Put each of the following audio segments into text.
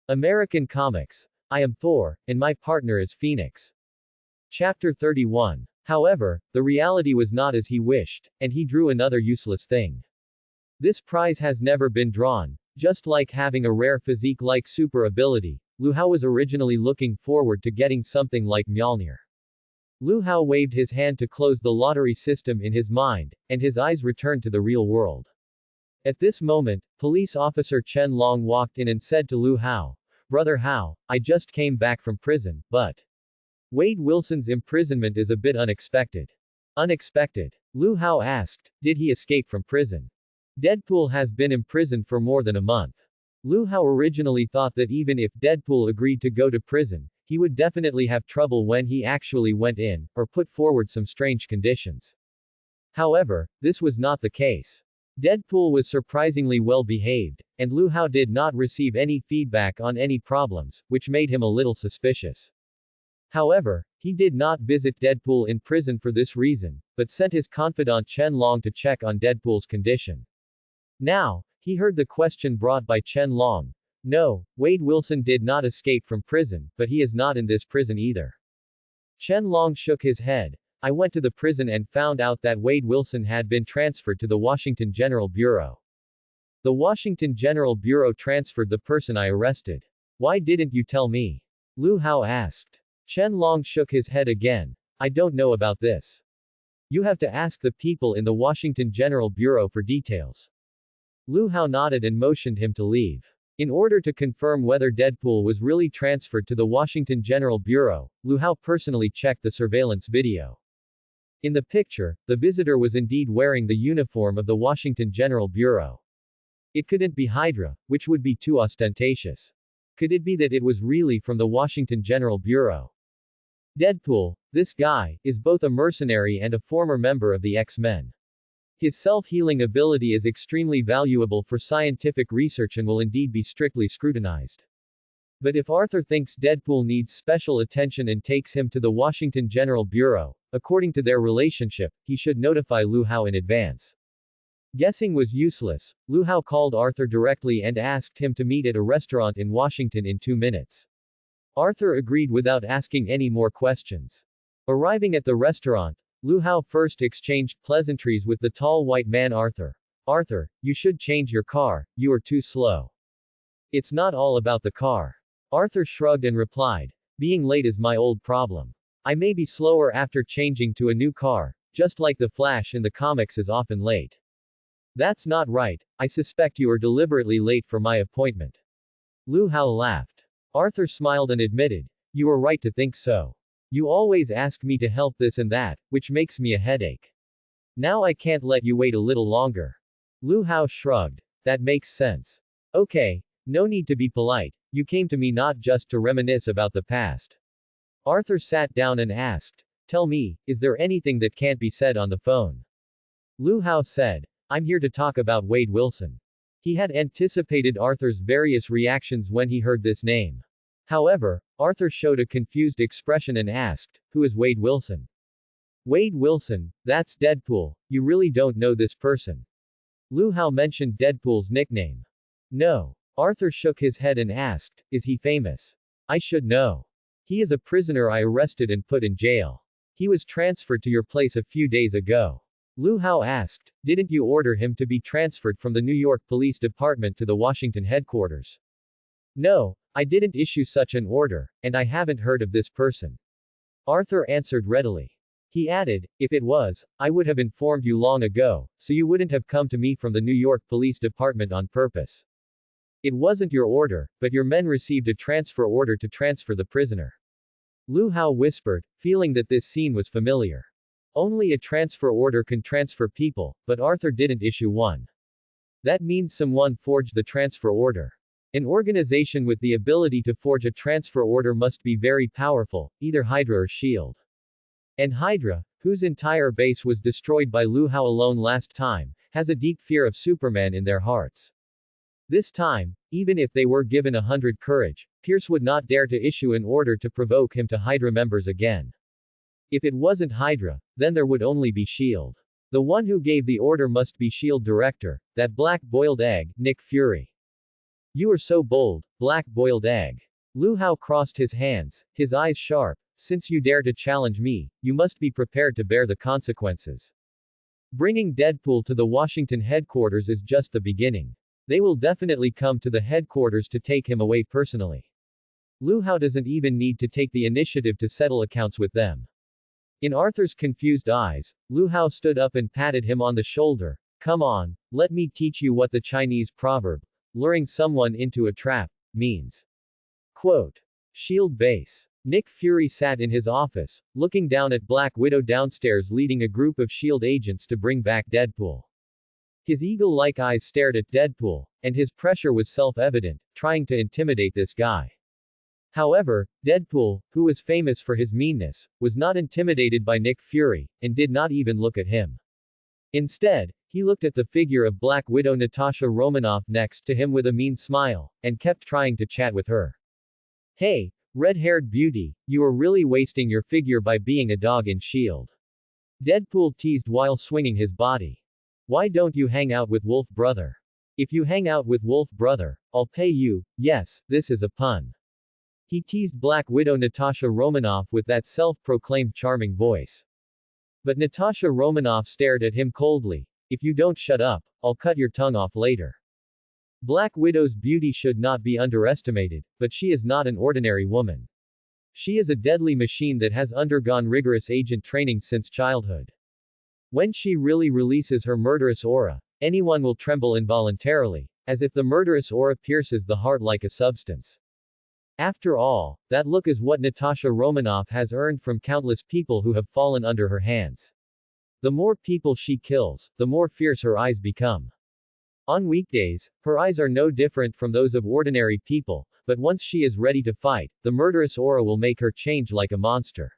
American Comics. I am Thor, and my partner is Phoenix. Chapter 31. However, the reality was not as he wished, and he drew another useless thing. This prize has never been drawn. Just like having a rare physique like super ability, Lu Hao was originally looking forward to getting something like Mjolnir. Lu Hao waved his hand to close the lottery system in his mind, and his eyes returned to the real world. At this moment, police officer Chen Long walked in and said to Lu Hao, "Brother Hao, I just came back from prison, but Wade Wilson's imprisonment is a bit unexpected." Unexpected? Lu Hao asked. Did he escape from prison? Deadpool has been imprisoned for more than a month. Lu Hao originally thought that even if Deadpool agreed to go to prison, he would definitely have trouble when he actually went in, or put forward some strange conditions. However, this was not the case. Deadpool was surprisingly well behaved, and Lu Hao did not receive any feedback on any problems, which made him a little suspicious. However, he did not visit Deadpool in prison for this reason, but sent his confidant Chen Long to check on Deadpool's condition. Now, he heard the question brought by Chen Long. No, Wade Wilson did not escape from prison, but he is not in this prison either. Chen Long shook his head. I went to the prison and found out that Wade Wilson had been transferred to the Washington General Bureau. The Washington General Bureau transferred the person I arrested. Why didn't you tell me? Lu Hao asked. Chen Long shook his head again. I don't know about this. You have to ask the people in the Washington General Bureau for details. Lu Hao nodded and motioned him to leave. In order to confirm whether Deadpool was really transferred to the Washington General Bureau, Lu Hao personally checked the surveillance video. In the picture, the visitor was indeed wearing the uniform of the Washington General Bureau. It couldn't be Hydra, which would be too ostentatious. Could it be that it was really from the Washington General Bureau? Deadpool, this guy, is both a mercenary and a former member of the X-Men. His self-healing ability is extremely valuable for scientific research and will indeed be strictly scrutinized. But if Arthur thinks Deadpool needs special attention and takes him to the Washington General Bureau, according to their relationship, he should notify Lu Hao in advance. Guessing was useless. Lu Hao called Arthur directly and asked him to meet at a restaurant in Washington in 2 minutes. Arthur agreed without asking any more questions. Arriving at the restaurant, Lu Hao first exchanged pleasantries with the tall white man Arthur. Arthur, you should change your car, you are too slow. It's not all about the car. Arthur shrugged and replied, being late is my old problem. I may be slower after changing to a new car, just like the Flash in the comics is often late. That's not right, I suspect you are deliberately late for my appointment. Lu Hao laughed. Arthur smiled and admitted, you are right to think so. You always ask me to help this and that, which makes me a headache. Now I can't let you wait a little longer. Lu Hao shrugged. That makes sense. Okay, no need to be polite, you came to me not just to reminisce about the past. Arthur sat down and asked, tell me, is there anything that can't be said on the phone? Lu Hao said, I'm here to talk about Wade Wilson. He had anticipated Arthur's various reactions when he heard this name. However, Arthur showed a confused expression and asked, who is Wade Wilson? Wade Wilson, that's Deadpool, you really don't know this person. Lu Hao mentioned Deadpool's nickname. No. Arthur shook his head and asked, is he famous? I should know. He is a prisoner I arrested and put in jail. He was transferred to your place a few days ago. Lu Hao asked, didn't you order him to be transferred from the New York Police Department to the Washington headquarters? No, I didn't issue such an order, and I haven't heard of this person. Arthur answered readily. He added, if it was, I would have informed you long ago, so you wouldn't have come to me from the New York Police Department on purpose. It wasn't your order, but your men received a transfer order to transfer the prisoner. Lu Hao whispered, feeling that this scene was familiar. Only a transfer order can transfer people, but Arthur didn't issue one. That means someone forged the transfer order. An organization with the ability to forge a transfer order must be very powerful, either Hydra or S.H.I.E.L.D. And Hydra, whose entire base was destroyed by Lu Hao alone last time, has a deep fear of Superman in their hearts. This time, even if they were given 100 courage, Pierce would not dare to issue an order to provoke him to Hydra members again. If it wasn't Hydra, then there would only be S.H.I.E.L.D. The one who gave the order must be S.H.I.E.L.D. director, that black boiled egg, Nick Fury. You are so bold, black boiled egg. Lu Hao crossed his hands, his eyes sharp. Since you dare to challenge me, you must be prepared to bear the consequences. Bringing Deadpool to the Washington headquarters is just the beginning. They will definitely come to the headquarters to take him away personally. Lu Hao doesn't even need to take the initiative to settle accounts with them. In Arthur's confused eyes, Lu Hao stood up and patted him on the shoulder. Come on, let me teach you what the Chinese proverb, luring someone into a trap, means. Quote. Shield base. Nick Fury sat in his office, looking down at Black Widow downstairs leading a group of SHIELD agents to bring back Deadpool. His eagle-like eyes stared at Deadpool, and his pressure was self-evident, trying to intimidate this guy. However, Deadpool, who was famous for his meanness, was not intimidated by Nick Fury, and did not even look at him. Instead, he looked at the figure of Black Widow Natasha Romanoff next to him with a mean smile, and kept trying to chat with her. Hey, red-haired beauty, you are really wasting your figure by being a dog in S.H.I.E.L.D. Deadpool teased while swinging his body. Why don't you hang out with Wolf Brother? If you hang out with Wolf Brother, I'll pay you. Yes, this is a pun. He teased Black Widow Natasha Romanoff with that self-proclaimed charming voice. But Natasha Romanoff stared at him coldly. If you don't shut up, I'll cut your tongue off later. Black Widow's beauty should not be underestimated, but she is not an ordinary woman. She is a deadly machine that has undergone rigorous agent training since childhood. When she really releases her murderous aura, anyone will tremble involuntarily, as if the murderous aura pierces the heart like a substance. After all, that look is what Natasha Romanoff has earned from countless people who have fallen under her hands. The more people she kills, the more fierce her eyes become. On weekdays, her eyes are no different from those of ordinary people, but once she is ready to fight, the murderous aura will make her change like a monster.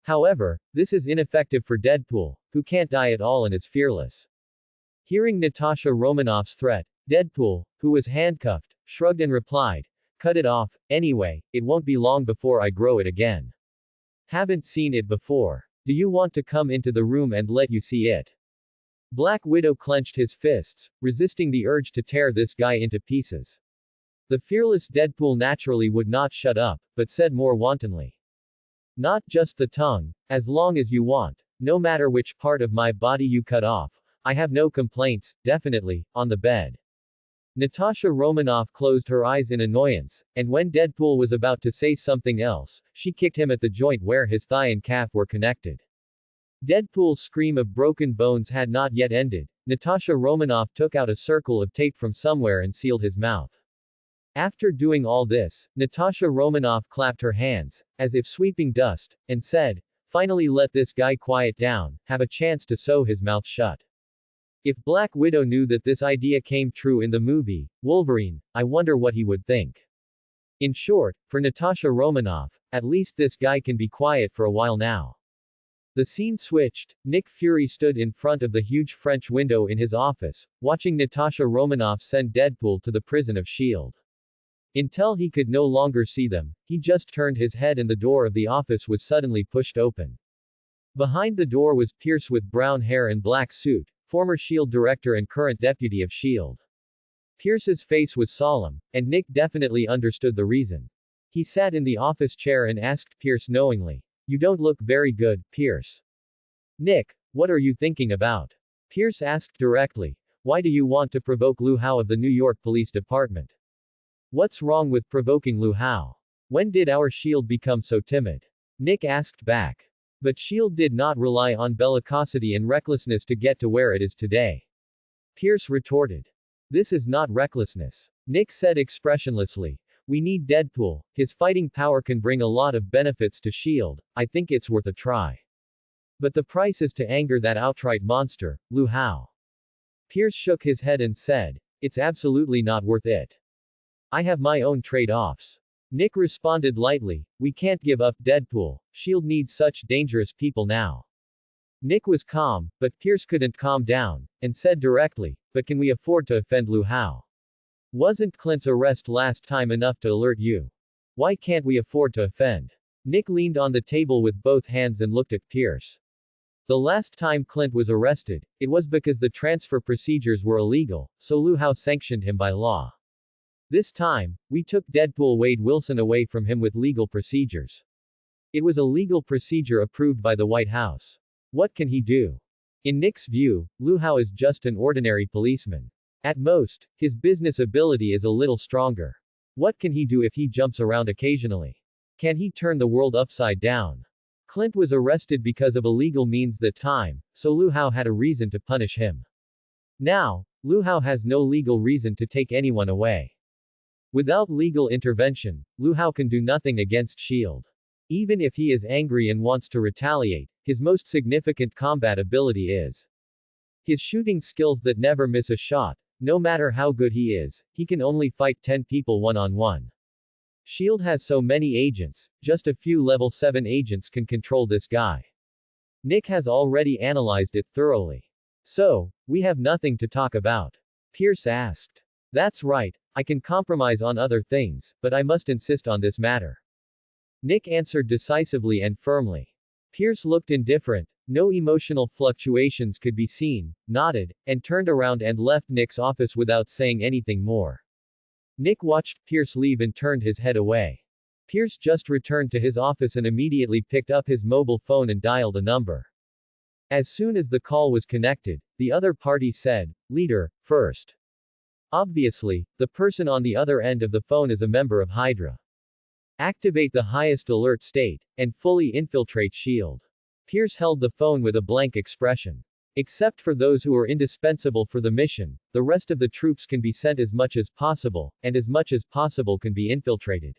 However, this is ineffective for Deadpool, who can't die at all and is fearless. Hearing Natasha Romanoff's threat, Deadpool, who was handcuffed, shrugged and replied, cut it off, anyway, it won't be long before I grow it again. Haven't seen it before. Do you want to come into the room and let you see it? Black Widow clenched his fists, resisting the urge to tear this guy into pieces. The fearless Deadpool naturally would not shut up, but said more wantonly. Not just the tongue, as long as you want, no matter which part of my body you cut off, I have no complaints, definitely, on the bed. Natasha Romanoff closed her eyes in annoyance, and when Deadpool was about to say something else, she kicked him at the joint where his thigh and calf were connected. Deadpool's scream of broken bones had not yet ended. Natasha Romanoff took out a circle of tape from somewhere and sealed his mouth. After doing all this, Natasha Romanoff clapped her hands, as if sweeping dust, and said, finally let this guy quiet down, have a chance to sew his mouth shut. If Black Widow knew that this idea came true in the movie, Wolverine, I wonder what he would think. In short, for Natasha Romanoff, at least this guy can be quiet for a while now. The scene switched. Nick Fury stood in front of the huge French window in his office, watching Natasha Romanoff send Deadpool to the prison of S.H.I.E.L.D. Until he could no longer see them, he just turned his head and the door of the office was suddenly pushed open. Behind the door was Pierce with brown hair and black suit, former S.H.I.E.L.D. director and current deputy of S.H.I.E.L.D. Pierce's face was solemn, and Nick definitely understood the reason. He sat in the office chair and asked Pierce knowingly, you don't look very good, Pierce. Nick, what are you thinking about? Pierce asked directly, why do you want to provoke Lu Hao of the New York Police Department? What's wrong with provoking Lu Hao? When did our S.H.I.E.L.D. become so timid? Nick asked back. But S.H.I.E.L.D. did not rely on bellicosity and recklessness to get to where it is today. Pierce retorted. This is not recklessness. Nick said expressionlessly. We need Deadpool, his fighting power can bring a lot of benefits to S.H.I.E.L.D., I think it's worth a try. But the price is to anger that outright monster, Lu Hao. Pierce shook his head and said, it's absolutely not worth it. I have my own trade-offs. Nick responded lightly, we can't give up Deadpool, S.H.I.E.L.D. needs such dangerous people now. Nick was calm, but Pierce couldn't calm down, and said directly, but can we afford to offend Lu Hao? Wasn't Clint's arrest last time enough to alert you? Why can't we afford to offend? Nick leaned on the table with both hands and looked at Pierce. The last time Clint was arrested, it was because the transfer procedures were illegal, so Lu Hao sanctioned him by law. This time, we took Deadpool Wade Wilson away from him with legal procedures. It was a legal procedure approved by the White House. What can he do? In Nick's view, Lu Hao is just an ordinary policeman. At most, his business ability is a little stronger. What can he do if he jumps around occasionally? Can he turn the world upside down? Clint was arrested because of illegal means that time, so Lu Hao had a reason to punish him. Now, Lu Hao has no legal reason to take anyone away. Without legal intervention, Lu Hao can do nothing against S.H.I.E.L.D. Even if he is angry and wants to retaliate, his most significant combat ability is his shooting skills that never miss a shot. No matter how good he is, he can only fight 10 people one-on-one. S.H.I.E.L.D. has so many agents, just a few level 7 agents can control this guy. Nick has already analyzed it thoroughly. So, we have nothing to talk about. Pierce asked. That's right, I can compromise on other things, but I must insist on this matter. Nick answered decisively and firmly. Pierce looked indifferent, no emotional fluctuations could be seen, nodded, and turned around and left Nick's office without saying anything more. Nick watched Pierce leave and turned his head away. Pierce just returned to his office and immediately picked up his mobile phone and dialed a number. As soon as the call was connected, the other party said, "Leader, first." Obviously, the person on the other end of the phone is a member of Hydra. Activate the highest alert state, and fully infiltrate S.H.I.E.L.D. Pierce held the phone with a blank expression. Except for those who are indispensable for the mission, the rest of the troops can be sent as much as possible, and as much as possible can be infiltrated.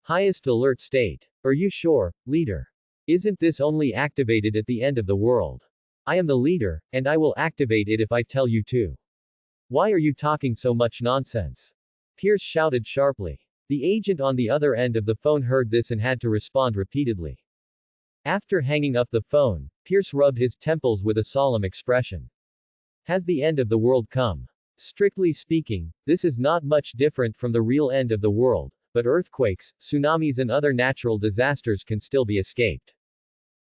Highest alert state. Are you sure, leader? Isn't this only activated at the end of the world? I am the leader, and I will activate it if I tell you to. Why are you talking so much nonsense? Pierce shouted sharply. The agent on the other end of the phone heard this and had to respond repeatedly. After hanging up the phone, Pierce rubbed his temples with a solemn expression. Has the end of the world come? Strictly speaking, this is not much different from the real end of the world, but earthquakes, tsunamis and other natural disasters can still be escaped.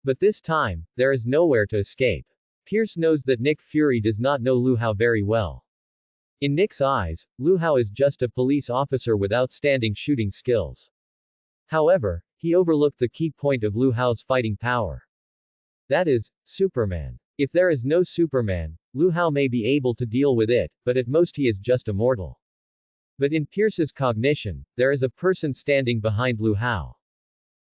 But this time, there is nowhere to escape. Pierce knows that Nick Fury does not know Lu Hao very well. In Nick's eyes, Lu Hao is just a police officer with outstanding shooting skills. However, he overlooked the key point of Lu Hao's fighting power. That is, Superman. If there is no Superman, Lu Hao may be able to deal with it, but at most he is just a mortal. But in Pierce's cognition, there is a person standing behind Lu Hao.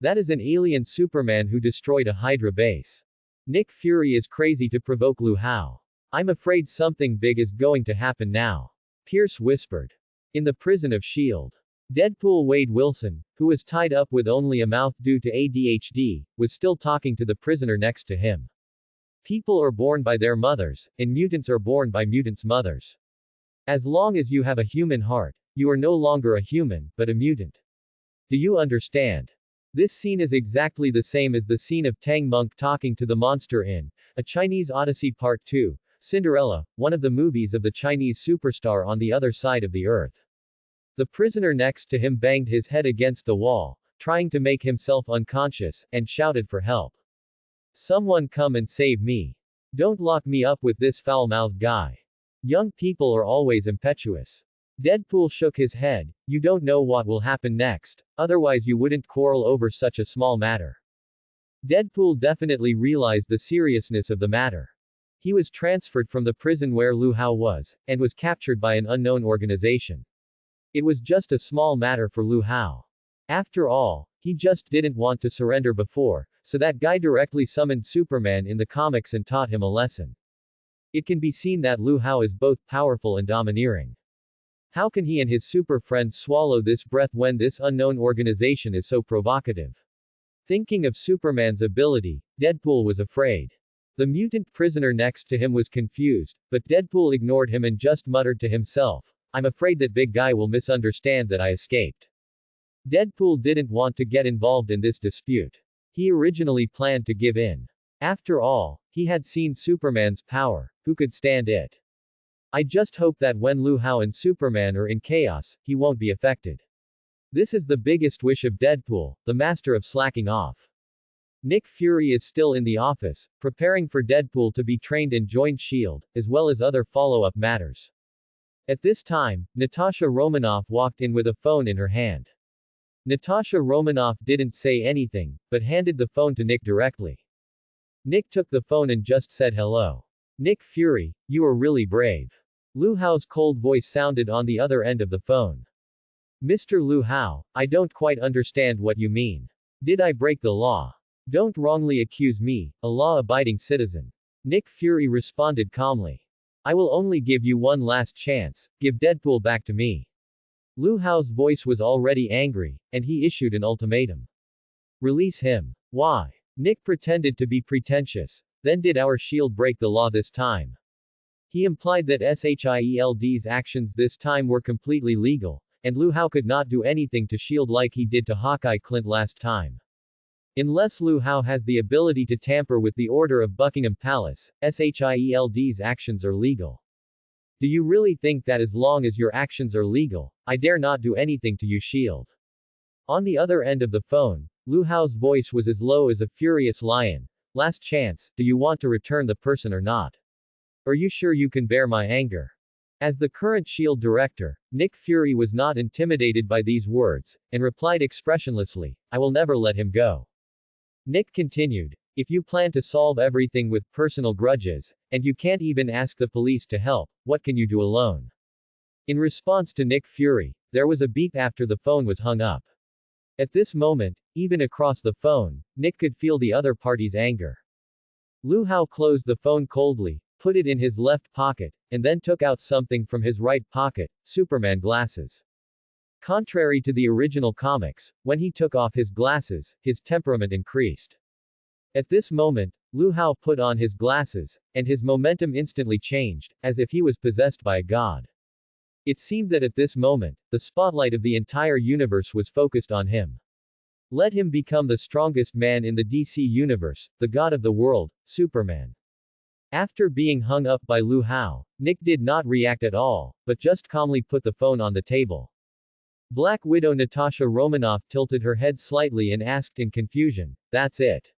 That is an alien Superman who destroyed a Hydra base. Nick Fury is crazy to provoke Lu Hao. I'm afraid something big is going to happen now. Pierce whispered. In the prison of S.H.I.E.L.D. Deadpool Wade Wilson, who was tied up with only a mouth due to ADHD, was still talking to the prisoner next to him. People are born by their mothers, and mutants are born by mutants' mothers. As long as you have a human heart, you are no longer a human, but a mutant. Do you understand? This scene is exactly the same as the scene of Tang Monk talking to the monster in A Chinese Odyssey Part 2, Cinderella, one of the movies of the Chinese superstar on the other side of the earth. The prisoner next to him banged his head against the wall, trying to make himself unconscious, and shouted for help. Someone come and save me. Don't lock me up with this foul-mouthed guy. Young people are always impetuous. Deadpool shook his head. You don't know what will happen next, otherwise you wouldn't quarrel over such a small matter. Deadpool definitely realized the seriousness of the matter. He was transferred from the prison where Lu Hao was, and was captured by an unknown organization. It was just a small matter for Lu Hao. After all, he just didn't want to surrender before, so that guy directly summoned Superman in the comics and taught him a lesson. It can be seen that Lu Hao is both powerful and domineering. How can he and his super friends swallow this breath when this unknown organization is so provocative? Thinking of Superman's ability, Deadpool was afraid. The mutant prisoner next to him was confused, but Deadpool ignored him and just muttered to himself, I'm afraid that big guy will misunderstand that I escaped. Deadpool didn't want to get involved in this dispute. He originally planned to give in. After all, he had seen Superman's power, who could stand it? I just hope that when Lu Hao and Superman are in chaos, he won't be affected. This is the biggest wish of Deadpool, the master of slacking off. Nick Fury is still in the office, preparing for Deadpool to be trained and join S.H.I.E.L.D., as well as other follow-up matters. At this time, Natasha Romanoff walked in with a phone in her hand. Natasha Romanoff didn't say anything, but handed the phone to Nick directly. Nick took the phone and just said hello. Nick Fury, you are really brave. Lu Hao's cold voice sounded on the other end of the phone. Mr. Lu Hao, I don't quite understand what you mean. Did I break the law? Don't wrongly accuse me, a law-abiding citizen. Nick Fury responded calmly. I will only give you one last chance, give Deadpool back to me. Lu Hao's voice was already angry, and he issued an ultimatum. Release him. Why? Nick pretended to be pretentious. Then did our shield break the law this time? He implied that SHIELD's actions this time were completely legal, and Lu Hao could not do anything to shield like he did to Hawkeye Clint last time. Unless Lu Hao has the ability to tamper with the order of Buckingham Palace, SHIELD's actions are legal. Do you really think that as long as your actions are legal, I dare not do anything to you, shield? On the other end of the phone, Lu Hao's voice was as low as a furious lion. Last chance, do you want to return the person or not? Are you sure you can bear my anger? As the current shield director, Nick Fury was not intimidated by these words, and replied expressionlessly, I will never let him go. Nick continued, if you plan to solve everything with personal grudges, and you can't even ask the police to help, what can you do alone? In response to Nick Fury, there was a beep after the phone was hung up. At this moment, even across the phone, Nick could feel the other party's anger. Lu Hao closed the phone coldly, put it in his left pocket, and then took out something from his right pocket, Superman glasses. Contrary to the original comics, when he took off his glasses, his temperament increased. At this moment, Lu Hao put on his glasses, and his momentum instantly changed, as if he was possessed by a god. It seemed that at this moment, the spotlight of the entire universe was focused on him. Let him become the strongest man in the DC universe, the god of the world, Superman. After being hung up by Lu Hao, Nick did not react at all, but just calmly put the phone on the table. Black Widow Natasha Romanoff tilted her head slightly and asked in confusion, that's it?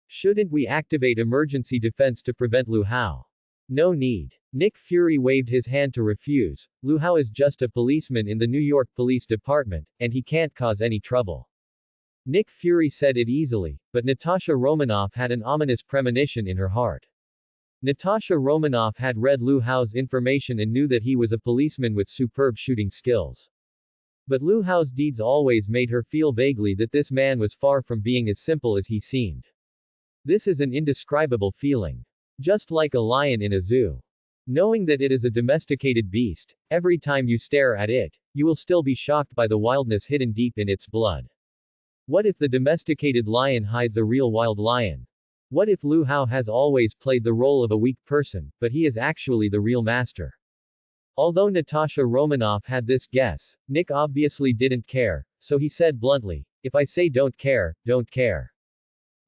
Shouldn't we activate emergency defense to prevent Lu Hao? No need. Nick Fury waved his hand to refuse. Lu Hao is just a policeman in the New York Police Department, and he can't cause any trouble. Nick Fury said it easily, but Natasha Romanoff had an ominous premonition in her heart. Natasha Romanoff had read Lu Hao's information and knew that he was a policeman with superb shooting skills. But Lu Hao's deeds always made her feel vaguely that this man was far from being as simple as he seemed. This is an indescribable feeling. Just like a lion in a zoo. Knowing that it is a domesticated beast, every time you stare at it, you will still be shocked by the wildness hidden deep in its blood. What if the domesticated lion hides a real wild lion? What if Lu Hao has always played the role of a weak person, but he is actually the real master? Although Natasha Romanoff had this guess, Nick obviously didn't care, so he said bluntly, if I say don't care, don't care.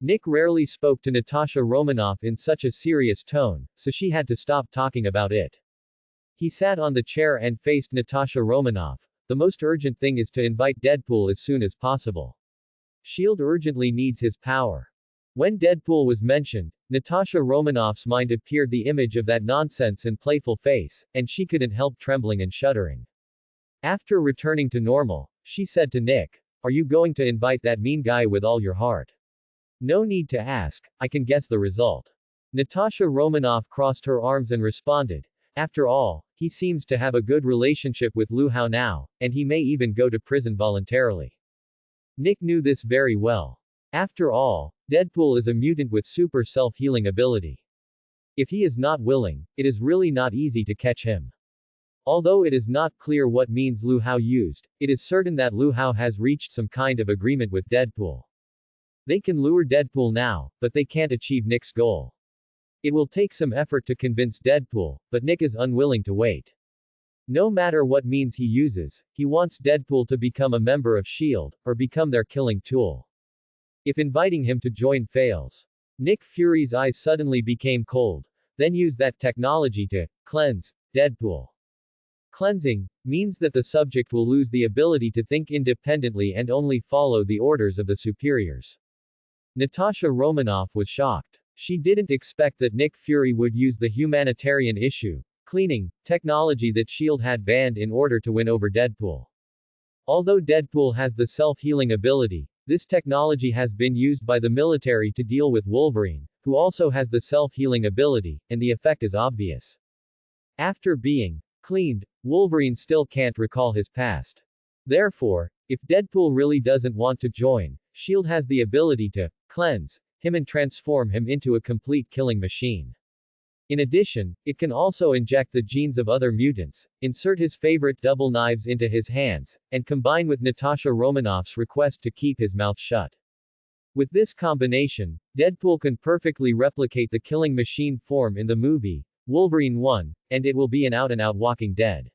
Nick rarely spoke to Natasha Romanoff in such a serious tone, so she had to stop talking about it. He sat on the chair and faced Natasha Romanoff. The most urgent thing is to invite Deadpool as soon as possible. SHIELD urgently needs his power. When Deadpool was mentioned, Natasha Romanoff's mind appeared the image of that nonsense and playful face, and she couldn't help trembling and shuddering. After returning to normal, she said to Nick, are you going to invite that mean guy with all your heart? No need to ask, I can guess the result. Natasha Romanoff crossed her arms and responded, after all, he seems to have a good relationship with Lu Hao now, and he may even go to prison voluntarily. Nick knew this very well. After all, Deadpool is a mutant with super self-healing ability. If he is not willing, it is really not easy to catch him. Although it is not clear what means Lu Hao used, it is certain that Lu Hao has reached some kind of agreement with Deadpool. They can lure Deadpool now, but they can't achieve Nick's goal. It will take some effort to convince Deadpool, but Nick is unwilling to wait. No matter what means he uses, he wants Deadpool to become a member of SHIELD, or become their killing tool. If inviting him to join fails, Nick Fury's eyes suddenly became cold, then used that technology to cleanse Deadpool. Cleansing means that the subject will lose the ability to think independently and only follow the orders of the superiors. Natasha Romanoff was shocked. She didn't expect that Nick Fury would use the humanitarian issue, cleaning technology that S.H.I.E.L.D. had banned in order to win over Deadpool. Although Deadpool has the self-healing ability, this technology has been used by the military to deal with Wolverine, who also has the self-healing ability, and the effect is obvious. After being cleaned, Wolverine still can't recall his past. Therefore, if Deadpool really doesn't want to join, S.H.I.E.L.D. has the ability to cleanse him and transform him into a complete killing machine. In addition, it can also inject the genes of other mutants, insert his favorite double knives into his hands, and combine with Natasha Romanoff's request to keep his mouth shut. With this combination, Deadpool can perfectly replicate the killing machine form in the movie Wolverine 1, and it will be an out-and-out Walking Dead.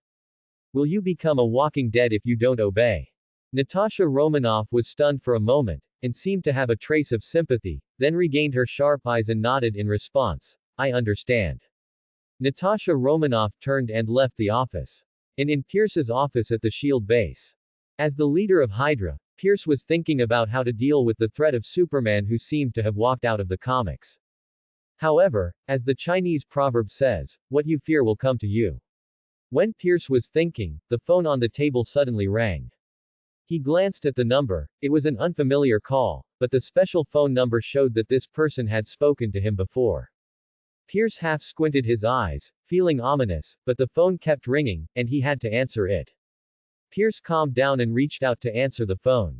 Will you become a Walking Dead if you don't obey? Natasha Romanoff was stunned for a moment, and seemed to have a trace of sympathy, then regained her sharp eyes and nodded in response. I understand. Natasha Romanoff turned and left the office. In Pierce's office at the S.H.I.E.L.D. base. As the leader of Hydra, Pierce was thinking about how to deal with the threat of Superman, who seemed to have walked out of the comics. However, as the Chinese proverb says, what you fear will come to you. When Pierce was thinking, the phone on the table suddenly rang. He glanced at the number. It was an unfamiliar call, but the special phone number showed that this person had spoken to him before. Pierce half squinted his eyes, feeling ominous, but the phone kept ringing, and he had to answer it. Pierce calmed down and reached out to answer the phone.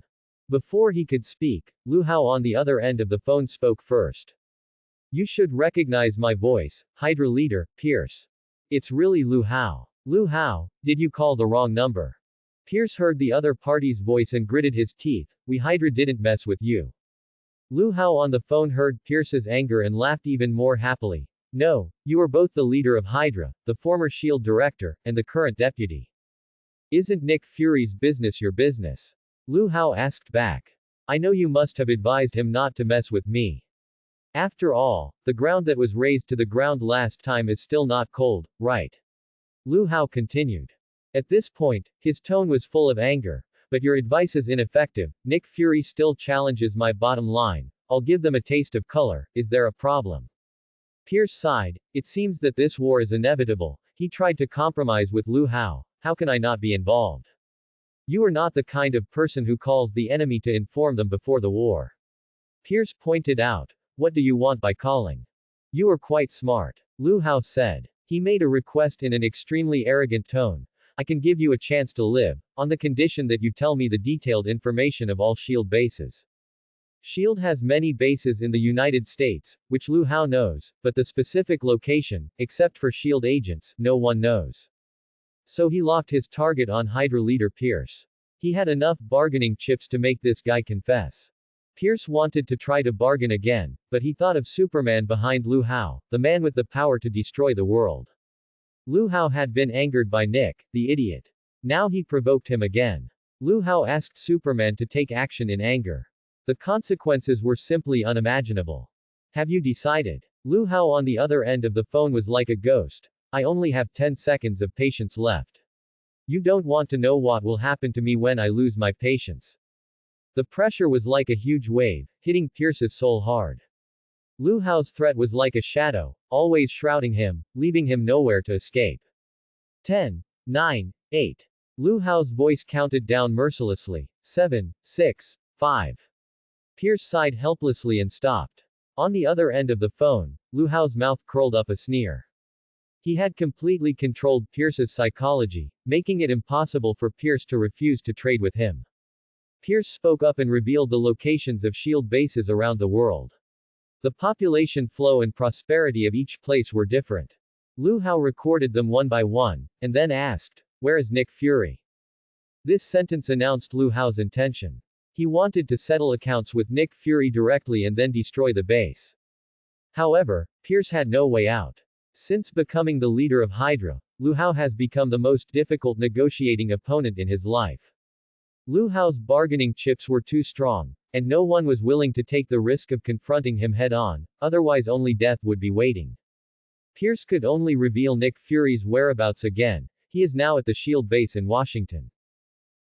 Before he could speak, Lu Hao on the other end of the phone spoke first. You should recognize my voice, Hydra leader, Pierce. It's really Lu Hao. Lu Hao, did you call the wrong number? Pierce heard the other party's voice and gritted his teeth. We Hydra didn't mess with you. Lu Hao on the phone heard Pierce's anger and laughed even more happily. No, you are both the leader of Hydra, the former S.H.I.E.L.D. director, and the current deputy. Isn't Nick Fury's business your business? Lu Hao asked back. I know you must have advised him not to mess with me. After all, the ground that was razed to the ground last time is still not cold, right? Lu Hao continued. At this point, his tone was full of anger. But your advice is ineffective. Nick Fury still challenges my bottom line. I'll give them a taste of color. Is there a problem? Pierce sighed. It seems that this war is inevitable. He tried to compromise with Lu Hao. How can I not be involved? You are not the kind of person who calls the enemy to inform them before the war. Pierce pointed out. What do you want by calling? You are quite smart. Lu Hao said. He made a request in an extremely arrogant tone. I can give you a chance to live, on the condition that you tell me the detailed information of all S.H.I.E.L.D. bases. S.H.I.E.L.D. has many bases in the United States, which Lu Hao knows, but the specific location, except for S.H.I.E.L.D. agents, no one knows. So he locked his target on Hydra leader Pierce. He had enough bargaining chips to make this guy confess. Pierce wanted to try to bargain again, but he thought of Superman behind Lu Hao, the man with the power to destroy the world. Lu Hao had been angered by Nick, the idiot. Now he provoked him again. Lu Hao asked Superman to take action in anger. The consequences were simply unimaginable. Have you decided? Lu Hao on the other end of the phone was like a ghost. I only have 10 seconds of patience left. You don't want to know what will happen to me when I lose my patience. The pressure was like a huge wave, hitting Pierce's soul hard. Lu Hao's threat was like a shadow, always shrouding him, leaving him nowhere to escape. 10, 9, 8. Lu Hao's voice counted down mercilessly. 7, 6, 5. Pierce sighed helplessly and stopped. On the other end of the phone, Lu Hao's mouth curled up a sneer. He had completely controlled Pierce's psychology, making it impossible for Pierce to refuse to trade with him. Pierce spoke up and revealed the locations of S.H.I.E.L.D. bases around the world. The population flow and prosperity of each place were different. Lu Hao recorded them one by one, and then asked, where is Nick Fury? This sentence announced Lu Hao's intention. He wanted to settle accounts with Nick Fury directly and then destroy the base. However, Pierce had no way out. Since becoming the leader of Hydra, Lu Hao has become the most difficult negotiating opponent in his life. Lu Hao's bargaining chips were too strong, and no one was willing to take the risk of confronting him head-on, otherwise only death would be waiting. Pierce could only reveal Nick Fury's whereabouts again. He is now at the S.H.I.E.L.D. base in Washington.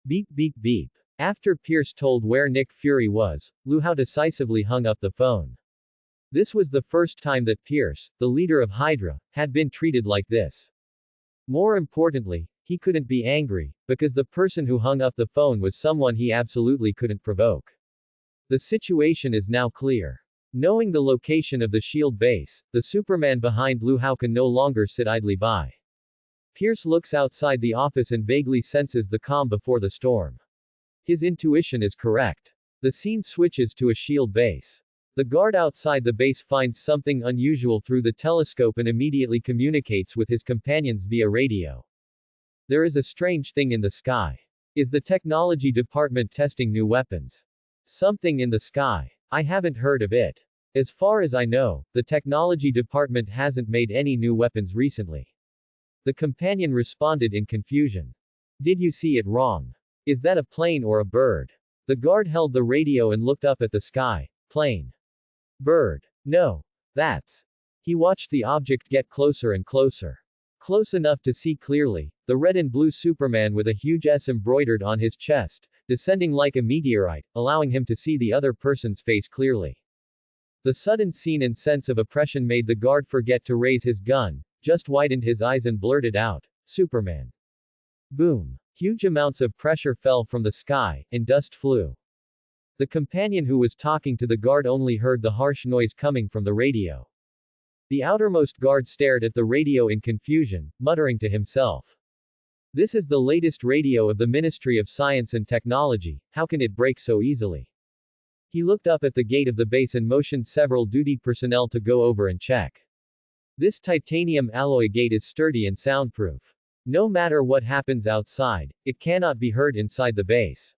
Beep beep beep. After Pierce told where Nick Fury was, Lu Hao decisively hung up the phone. This was the first time that Pierce, the leader of Hydra, had been treated like this. More importantly, he couldn't be angry, because the person who hung up the phone was someone he absolutely couldn't provoke. The situation is now clear. Knowing the location of the shield base, the Superman behind Lu Hao can no longer sit idly by. Pierce looks outside the office and vaguely senses the calm before the storm. His intuition is correct. The scene switches to a shield base. The guard outside the base finds something unusual through the telescope and immediately communicates with his companions via radio. There is a strange thing in the sky. Is the technology department testing new weapons? Something in the sky. I haven't heard of it. As far as I know, the technology department hasn't made any new weapons recently. The companion responded in confusion. Did you see it wrong? Is that a plane or a bird? The guard held the radio and looked up at the sky. Plane. Bird. No. That's. He watched the object get closer and closer. Close enough to see clearly, the red and blue Superman with a huge S embroidered on his chest, descending like a meteorite, allowing him to see the other person's face clearly. The sudden scene and sense of oppression made the guard forget to raise his gun, just widened his eyes and blurted out, Superman. Boom. Huge amounts of pressure fell from the sky, and dust flew. The companion who was talking to the guard only heard the harsh noise coming from the radio. The outermost guard stared at the radio in confusion, muttering to himself. This is the latest radio of the Ministry of Science and Technology, how can it break so easily? He looked up at the gate of the base and motioned several duty personnel to go over and check. This titanium alloy gate is sturdy and soundproof. No matter what happens outside, it cannot be heard inside the base.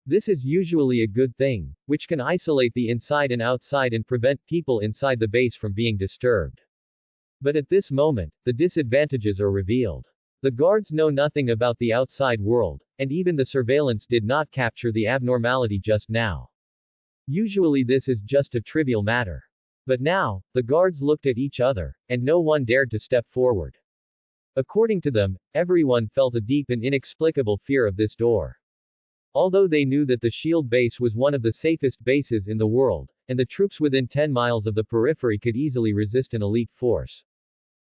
This is usually a good thing, which can isolate the inside and outside and prevent people inside the base from being disturbed. But at this moment, the disadvantages are revealed. The guards know nothing about the outside world, and even the surveillance did not capture the abnormality just now. Usually this is just a trivial matter. But now, the guards looked at each other, and no one dared to step forward. According to them, everyone felt a deep and inexplicable fear of this door. Although they knew that the shield base was one of the safest bases in the world, and the troops within 10 miles of the periphery could easily resist an elite force.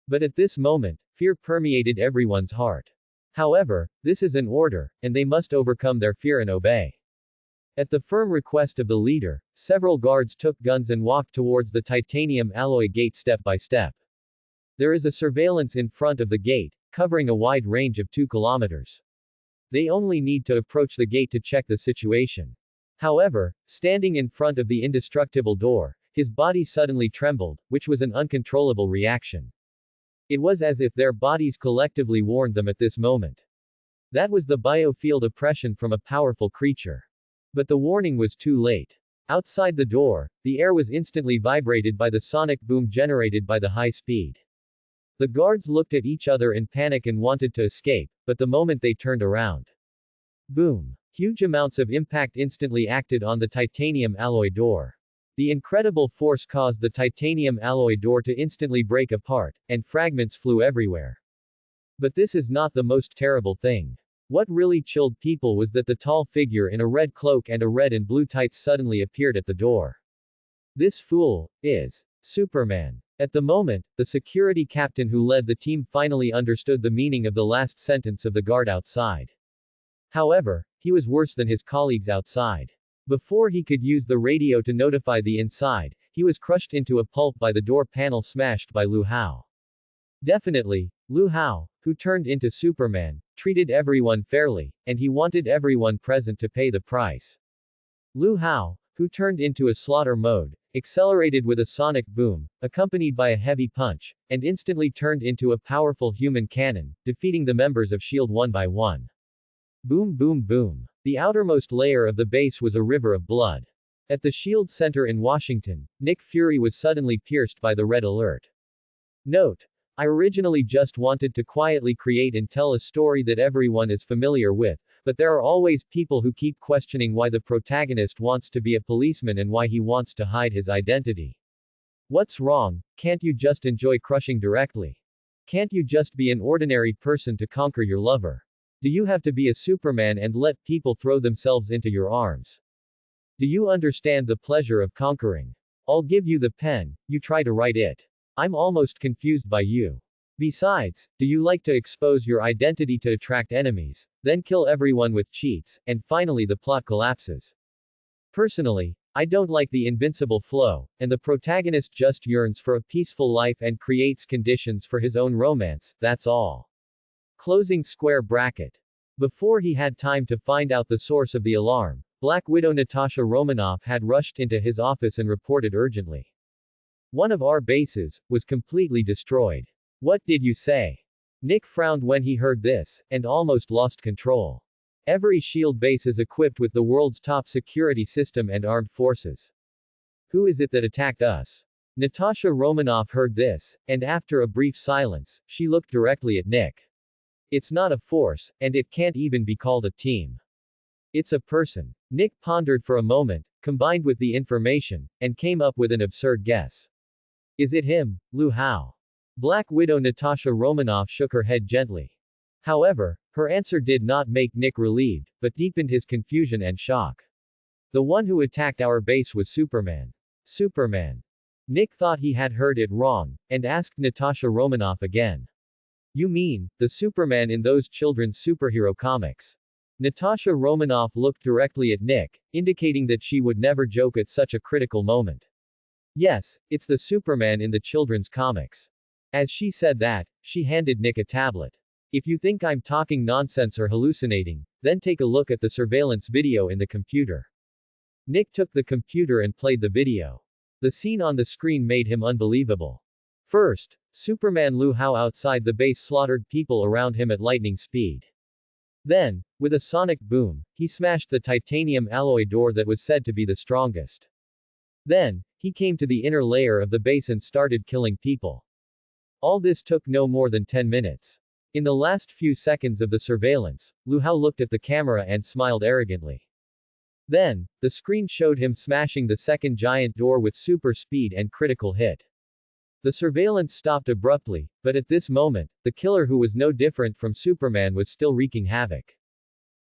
But at this moment, fear permeated everyone's heart. However, this is an order, and they must overcome their fear and obey. At the firm request of the leader, several guards took guns and walked towards the titanium alloy gate step by step. There is a surveillance in front of the gate, covering a wide range of 2 kilometers. They only need to approach the gate to check the situation. However, standing in front of the indestructible door, his body suddenly trembled, which was an uncontrollable reaction. It was as if their bodies collectively warned them at this moment. That was the biofield oppression from a powerful creature. But the warning was too late. Outside the door, the air was instantly vibrated by the sonic boom generated by the high speed. The guards looked at each other in panic and wanted to escape, but the moment they turned around. Boom. Huge amounts of impact instantly acted on the titanium alloy door. The incredible force caused the titanium alloy door to instantly break apart, and fragments flew everywhere. But this is not the most terrible thing. What really chilled people was that the tall figure in a red cloak and a red and blue tights suddenly appeared at the door. This fool is Superman. At the moment, the security captain who led the team finally understood the meaning of the last sentence of the guard outside. However, he was worse than his colleagues outside. Before he could use the radio to notify the inside, he was crushed into a pulp by the door panel smashed by Lu Hao. Definitely, Lu Hao, who turned into Superman, treated everyone fairly, and he wanted everyone present to pay the price. Lu Hao, who turned into a slaughter mode, accelerated with a sonic boom, accompanied by a heavy punch, and instantly turned into a powerful human cannon, defeating the members of S.H.I.E.L.D. one by one. Boom boom boom. The outermost layer of the base was a river of blood. At the S.H.I.E.L.D. Center in Washington, Nick Fury was suddenly pierced by the red alert. Note: I originally just wanted to quietly create and tell a story that everyone is familiar with, but there are always people who keep questioning why the protagonist wants to be a policeman and why he wants to hide his identity. What's wrong? Can't you just enjoy crushing directly? Can't you just be an ordinary person to conquer your lover? Do you have to be a Superman and let people throw themselves into your arms? Do you understand the pleasure of conquering? I'll give you the pen, you try to write it. I'm almost confused by you. Besides, do you like to expose your identity to attract enemies, then kill everyone with cheats, and finally the plot collapses? Personally, I don't like the invincible flow, and the protagonist just yearns for a peaceful life and creates conditions for his own romance, that's all. Closing square bracket. Before he had time to find out the source of the alarm, Black Widow Natasha Romanoff had rushed into his office and reported urgently. One of our bases was completely destroyed. What did you say? Nick frowned when he heard this, and almost lost control. Every shield base is equipped with the world's top security system and armed forces. Who is it that attacked us? Natasha Romanoff heard this, and after a brief silence, she looked directly at Nick. It's not a force, and it can't even be called a team. It's a person. Nick pondered for a moment, combined with the information, and came up with an absurd guess. Is it him, Lu Hao? Black Widow Natasha Romanoff shook her head gently. However, her answer did not make Nick relieved, but deepened his confusion and shock. The one who attacked our base was Superman. Superman. Nick thought he had heard it wrong, and asked Natasha Romanoff again. You mean, the Superman in those children's superhero comics? Natasha Romanoff looked directly at Nick, indicating that she would never joke at such a critical moment. Yes, it's the Superman in the children's comics. As she said that, she handed Nick a tablet. If you think I'm talking nonsense or hallucinating, then take a look at the surveillance video in the computer. Nick took the computer and played the video. The scene on the screen made him unbelievable. First, Superman Lu Hao outside the base slaughtered people around him at lightning speed. Then, with a sonic boom, he smashed the titanium alloy door that was said to be the strongest. Then, he came to the inner layer of the base and started killing people. All this took no more than 10 minutes. In the last few seconds of the surveillance, Lu Hao looked at the camera and smiled arrogantly. Then, the screen showed him smashing the second giant door with super speed and critical hit. The surveillance stopped abruptly, but at this moment, the killer who was no different from Superman was still wreaking havoc.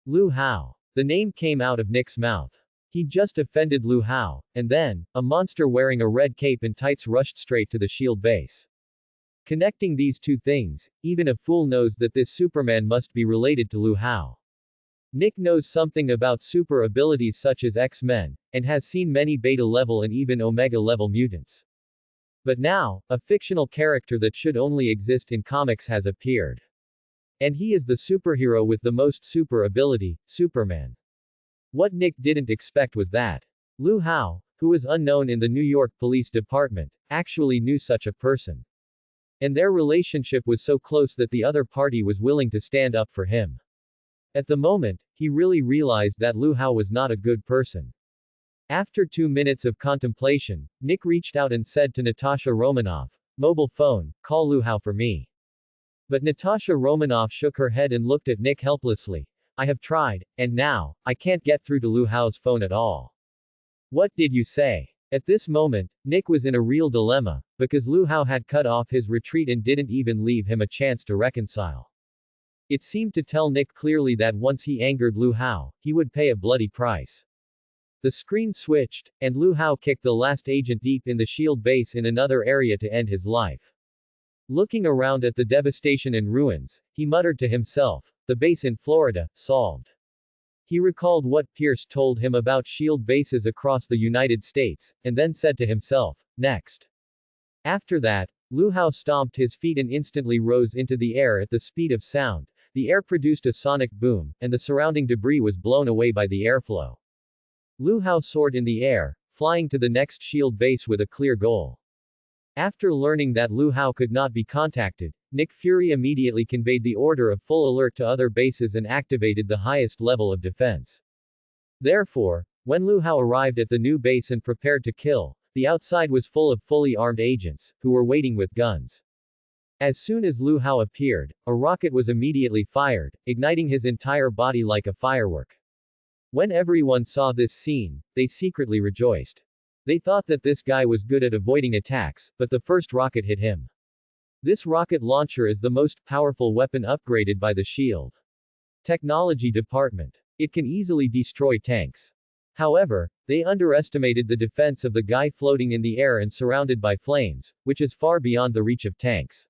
Lu Hao. The name came out of Nick's mouth. He'd just offended Lu Hao, and then, a monster wearing a red cape and tights rushed straight to the shield base. Connecting these two things, even a fool knows that this Superman must be related to Lu Hao. Nick knows something about super abilities such as X-Men, and has seen many beta-level and even omega-level mutants. But now, a fictional character that should only exist in comics has appeared. And he is the superhero with the most super ability, Superman. What Nick didn't expect was that Lu Hao, who was unknown in the New York Police Department, actually knew such a person. And their relationship was so close that the other party was willing to stand up for him. At the moment, he really realized that Lu Hao was not a good person. After 2 minutes of contemplation, Nick reached out and said to Natasha Romanoff, "Mobile phone, call Lu Hao for me." But Natasha Romanoff shook her head and looked at Nick helplessly. I have tried, and now, I can't get through to Lu Hao's phone at all. What did you say? At this moment, Nick was in a real dilemma, because Lu Hao had cut off his retreat and didn't even leave him a chance to reconcile. It seemed to tell Nick clearly that once he angered Lu Hao, he would pay a bloody price. The screen switched, and Lu Hao kicked the last agent deep in the shield base in another area to end his life. Looking around at the devastation and ruins, he muttered to himself, the base in Florida, solved. He recalled what Pierce told him about shield bases across the United States, and then said to himself, next. After that, Lu Hao stomped his feet and instantly rose into the air at the speed of sound. The air produced a sonic boom, and the surrounding debris was blown away by the airflow. Lu Hao soared in the air, flying to the next shield base with a clear goal. After learning that Lu Hao could not be contacted, Nick Fury immediately conveyed the order of full alert to other bases and activated the highest level of defense. Therefore, when Lu Hao arrived at the new base and prepared to kill, the outside was full of fully armed agents, who were waiting with guns. As soon as Lu Hao appeared, a rocket was immediately fired, igniting his entire body like a firework. When everyone saw this scene, they secretly rejoiced. They thought that this guy was good at avoiding attacks, but the first rocket hit him. This rocket launcher is the most powerful weapon upgraded by the SHIELD Technology Department. It can easily destroy tanks. However, they underestimated the defense of the guy floating in the air and surrounded by flames, which is far beyond the reach of tanks.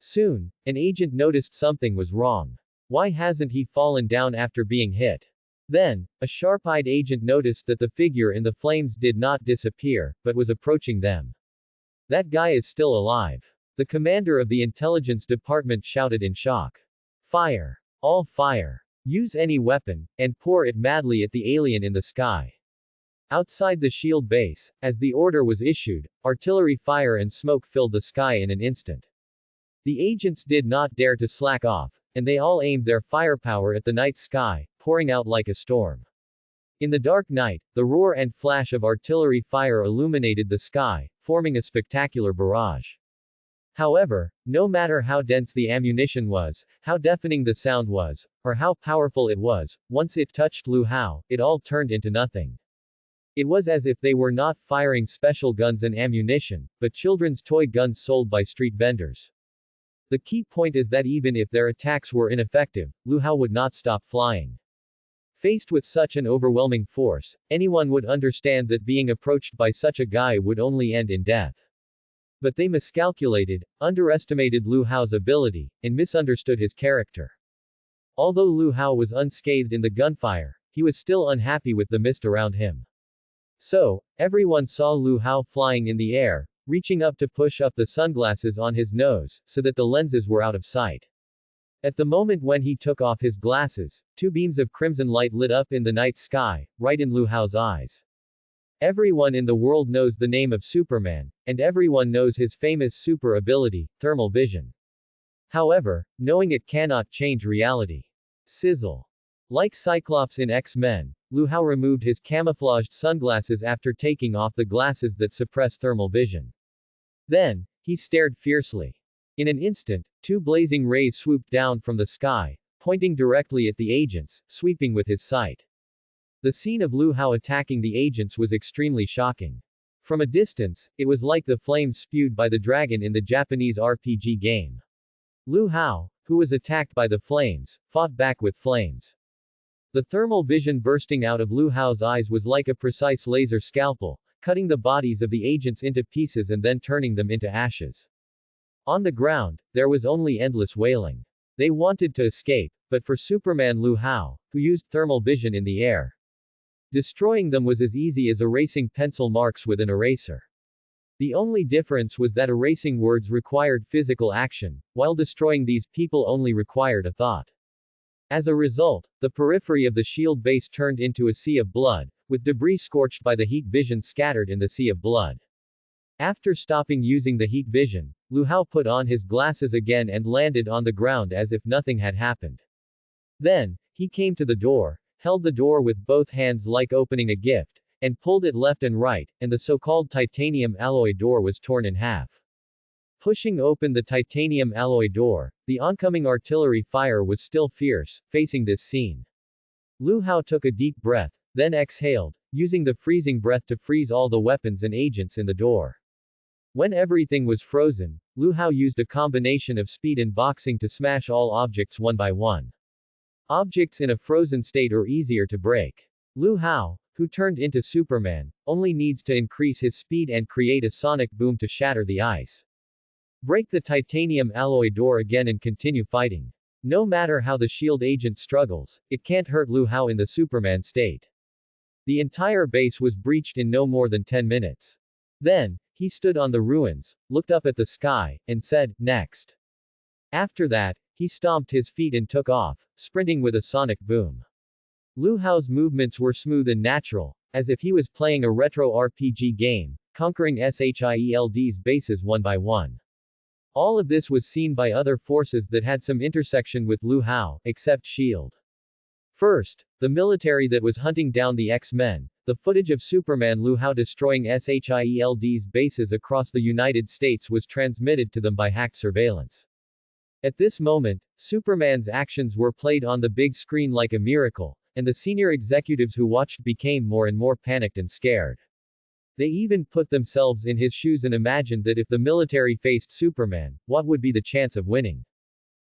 Soon, an agent noticed something was wrong. Why hasn't he fallen down after being hit? Then, a sharp-eyed agent noticed that the figure in the flames did not disappear, but was approaching them. That guy is still alive. The commander of the intelligence department shouted in shock. Fire. All fire. Use any weapon, and pour it madly at the alien in the sky. Outside the shield base, as the order was issued, artillery fire and smoke filled the sky in an instant. The agents did not dare to slack off, and they all aimed their firepower at the night sky, pouring out like a storm. In the dark night, the roar and flash of artillery fire illuminated the sky, forming a spectacular barrage. However, no matter how dense the ammunition was, how deafening the sound was, or how powerful it was, once it touched Lu Hao, it all turned into nothing. It was as if they were not firing special guns and ammunition, but children's toy guns sold by street vendors. The key point is that even if their attacks were ineffective, Lu Hao would not stop flying. Faced with such an overwhelming force, anyone would understand that being approached by such a guy would only end in death. But they miscalculated, underestimated Lu Hao's ability, and misunderstood his character. Although Lu Hao was unscathed in the gunfire, he was still unhappy with the mist around him. So, everyone saw Lu Hao flying in the air, reaching up to push up the sunglasses on his nose, so that the lenses were out of sight. At the moment when he took off his glasses, two beams of crimson light lit up in the night sky, right in Lu Hao's eyes. Everyone in the world knows the name of Superman, and everyone knows his famous super ability, thermal vision. However, knowing it cannot change reality. Sizzle. Like Cyclops in X-Men, Lu Hao removed his camouflaged sunglasses after taking off the glasses that suppress thermal vision. Then, he stared fiercely. In an instant, two blazing rays swooped down from the sky, pointing directly at the agents, sweeping with his sight. The scene of Lu Hao attacking the agents was extremely shocking. From a distance, it was like the flames spewed by the dragon in the Japanese RPG game. Lu Hao, who was attacked by the flames, fought back with flames. The thermal vision bursting out of Lu Hao's eyes was like a precise laser scalpel, cutting the bodies of the agents into pieces and then turning them into ashes. On the ground, there was only endless wailing. They wanted to escape, but for Superman Lu Hao, who used thermal vision in the air, destroying them was as easy as erasing pencil marks with an eraser. The only difference was that erasing words required physical action, while destroying these people only required a thought. As a result, the periphery of the shield base turned into a sea of blood, with debris scorched by the heat vision scattered in the sea of blood. After stopping using the heat vision, Lu Hao put on his glasses again and landed on the ground as if nothing had happened. Then, he came to the door, held the door with both hands like opening a gift, and pulled it left and right, and the so-called titanium alloy door was torn in half. Pushing open the titanium alloy door, the oncoming artillery fire was still fierce, facing this scene. Lu Hao took a deep breath, then exhaled, using the freezing breath to freeze all the weapons and agents in the door. When everything was frozen, Lu Hao used a combination of speed and boxing to smash all objects one by one. Objects in a frozen state are easier to break. Lu Hao, who turned into Superman, only needs to increase his speed and create a sonic boom to shatter the ice. Break the titanium alloy door again and continue fighting. No matter how the shield agent struggles, it can't hurt Lu Hao in the Superman state. The entire base was breached in no more than 10 minutes. Then, he stood on the ruins, looked up at the sky, and said, "Next." After that, he stomped his feet and took off, sprinting with a sonic boom. Lu Hao's movements were smooth and natural, as if he was playing a retro RPG game, conquering SHIELD's bases one by one. All of this was seen by other forces that had some intersection with Lu Hao, except S.H.I.E.L.D. First, the military that was hunting down the X-Men, the footage of Superman Lu Hao destroying SHIELD's bases across the United States was transmitted to them by hacked surveillance. At this moment, Superman's actions were played on the big screen like a miracle, and the senior executives who watched became more and more panicked and scared. They even put themselves in his shoes and imagined that if the military faced Superman, what would be the chance of winning?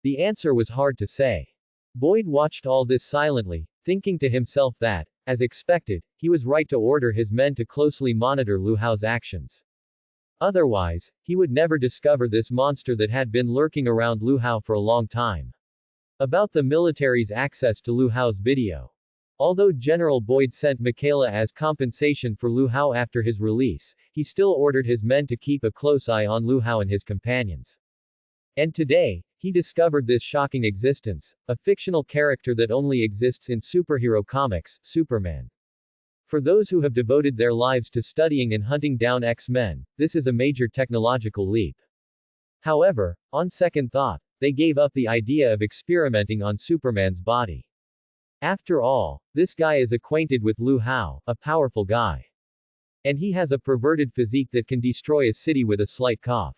The answer was hard to say. Boyd watched all this silently, thinking to himself that, as expected, he was right to order his men to closely monitor Lu Hao's actions. Otherwise, he would never discover this monster that had been lurking around Lu Hao for a long time. About the military's access to Lu Hao's video. Although General Boyd sent Michaela as compensation for Lu Hao after his release, he still ordered his men to keep a close eye on Lu Hao and his companions. And today, he discovered this shocking existence, a fictional character that only exists in superhero comics, Superman. For those who have devoted their lives to studying and hunting down X-Men, this is a major technological leap. However, on second thought, they gave up the idea of experimenting on Superman's body. After all, this guy is acquainted with Lu Hao, a powerful guy. And he has a perverted physique that can destroy a city with a slight cough.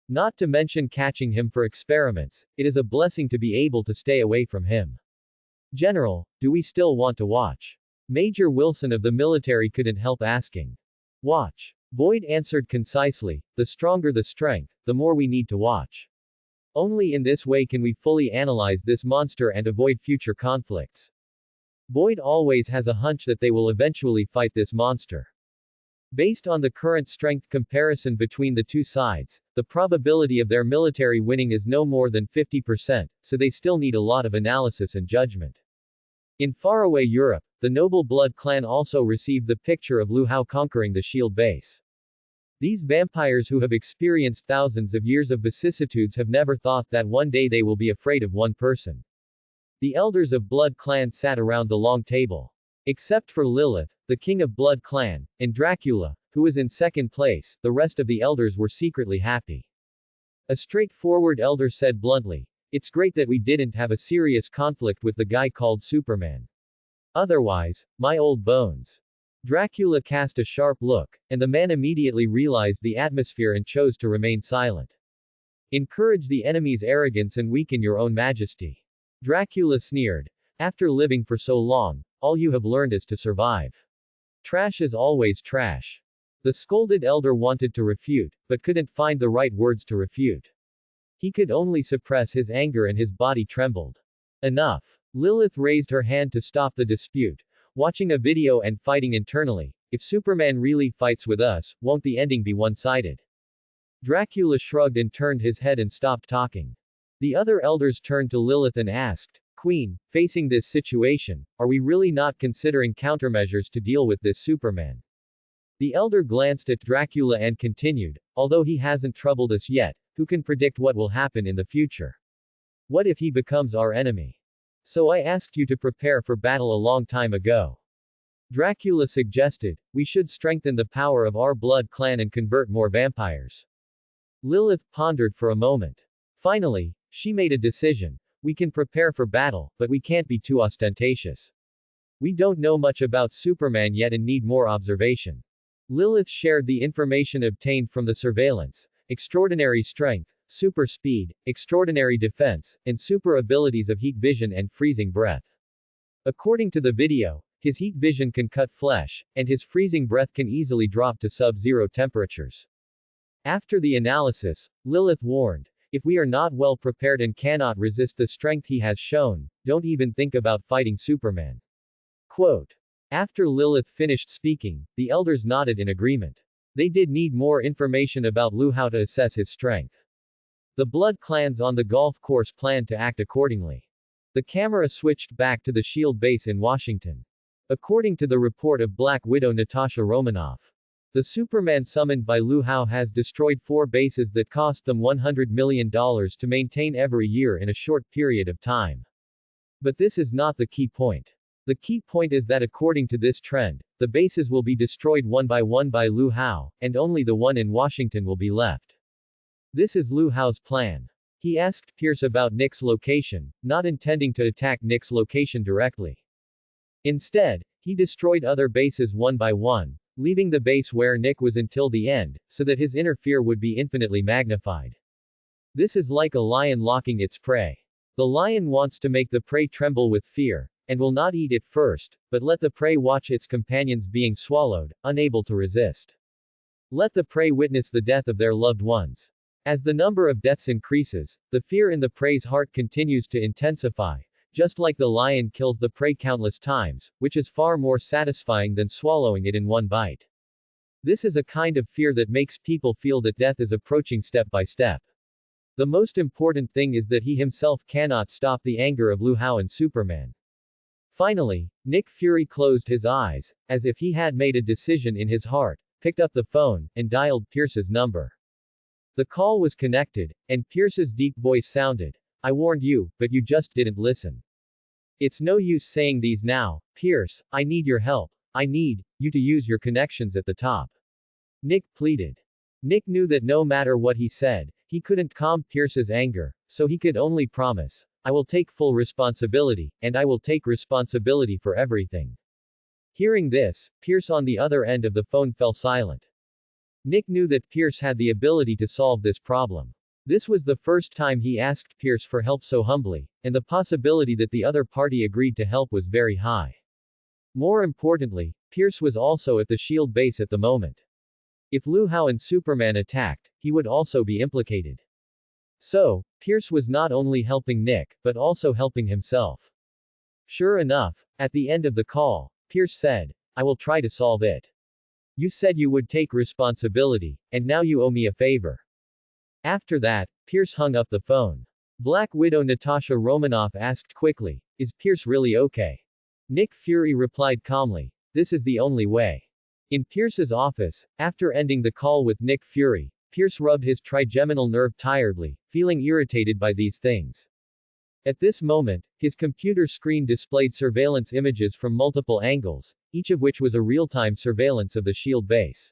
Not to mention catching him for experiments, it is a blessing to be able to stay away from him. General, do we still want to watch? Major Wilson of the military couldn't help asking. Watch. Boyd answered concisely, the stronger the strength, the more we need to watch. Only in this way can we fully analyze this monster and avoid future conflicts. Boyd always has a hunch that they will eventually fight this monster. Based on the current strength comparison between the two sides, the probability of their military winning is no more than 50%, so they still need a lot of analysis and judgment. In faraway Europe, the Noble Blood clan also received the picture of Lu Hao conquering the Shield base. These vampires who have experienced thousands of years of vicissitudes have never thought that one day they will be afraid of one person. The elders of Blood clan sat around the long table. Except for Lilith, the king of Blood clan, and Dracula, who was in second place, the rest of the elders were secretly happy. A straightforward elder said bluntly, "It's great that we didn't have a serious conflict with the guy called Superman. Otherwise, my old bones." Dracula cast a sharp look, and the man immediately realized the atmosphere and chose to remain silent. Encourage the enemy's arrogance and weaken your own majesty. Dracula sneered. After living for so long, all you have learned is to survive. Trash is always trash. The scolded elder wanted to refute, but couldn't find the right words to refute. He could only suppress his anger and his body trembled. Enough. Lilith raised her hand to stop the dispute. Watching a video and fighting internally, if Superman really fights with us, won't the ending be one-sided? Dracula shrugged and turned his head and stopped talking. The other elders turned to Lilith and asked, Queen, facing this situation, are we really not considering countermeasures to deal with this Superman? The elder glanced at Dracula and continued, although he hasn't troubled us yet, who can predict what will happen in the future? What if he becomes our enemy? So I asked you to prepare for battle a long time ago. Dracula suggested, we should strengthen the power of our Blood clan and convert more vampires. Lilith pondered for a moment. Finally, she made a decision. We can prepare for battle, but we can't be too ostentatious. We don't know much about Superman yet and need more observation. Lilith shared the information obtained from the surveillance: extraordinary strength, super speed, extraordinary defense, and super abilities of heat vision and freezing breath. According to the video, his heat vision can cut flesh, and his freezing breath can easily drop to sub-zero temperatures. After the analysis, Lilith warned, if we are not well prepared and cannot resist the strength he has shown, don't even think about fighting Superman. Quote. After Lilith finished speaking, the elders nodded in agreement. They did need more information about Lu Hao to assess his strength. The Blood clans on the golf course planned to act accordingly. The camera switched back to the Shield base in Washington. According to the report of Black Widow Natasha Romanoff, the Superman summoned by Lu Hao has destroyed 4 bases that cost them $100 million to maintain every year in a short period of time. But this is not the key point. The key point is that according to this trend, the bases will be destroyed one by Lu Hao, and only the one in Washington will be left. This is Lu Hao's plan. He asked Pierce about Nick's location, not intending to attack Nick's location directly. Instead, he destroyed other bases one by one, leaving the base where Nick was until the end, so that his inner fear would be infinitely magnified. This is like a lion locking its prey. The lion wants to make the prey tremble with fear, and will not eat it first, but let the prey watch its companions being swallowed, unable to resist. Let the prey witness the death of their loved ones. As the number of deaths increases, the fear in the prey's heart continues to intensify, just like the lion kills the prey countless times, which is far more satisfying than swallowing it in one bite. This is a kind of fear that makes people feel that death is approaching step by step. The most important thing is that he himself cannot stop the anger of Lu Hao and Superman. Finally, Nick Fury closed his eyes, as if he had made a decision in his heart, picked up the phone, and dialed Pierce's number. The call was connected, and Pierce's deep voice sounded. I warned you, but you just didn't listen. It's no use saying these now, Pierce, I need your help. I need you to use your connections at the top. Nick pleaded. Nick knew that no matter what he said, he couldn't calm Pierce's anger, so he could only promise, I will take full responsibility, and I will take responsibility for everything. Hearing this, Pierce on the other end of the phone fell silent. Nick knew that Pierce had the ability to solve this problem. This was the first time he asked Pierce for help so humbly, and the possibility that the other party agreed to help was very high. More importantly, Pierce was also at the SHIELD base at the moment. If Lu Hao and Superman attacked, he would also be implicated. So, Pierce was not only helping Nick, but also helping himself. Sure enough, at the end of the call, Pierce said, I will try to solve it. You said you would take responsibility, and now you owe me a favor. After that, Pierce hung up the phone. Black Widow Natasha Romanoff asked quickly, is Pierce really okay? Nick Fury replied calmly, this is the only way. In Pierce's office, after ending the call with Nick Fury, Pierce rubbed his trigeminal nerve tiredly, feeling irritated by these things. At this moment, his computer screen displayed surveillance images from multiple angles, each of which was a real-time surveillance of the SHIELD base.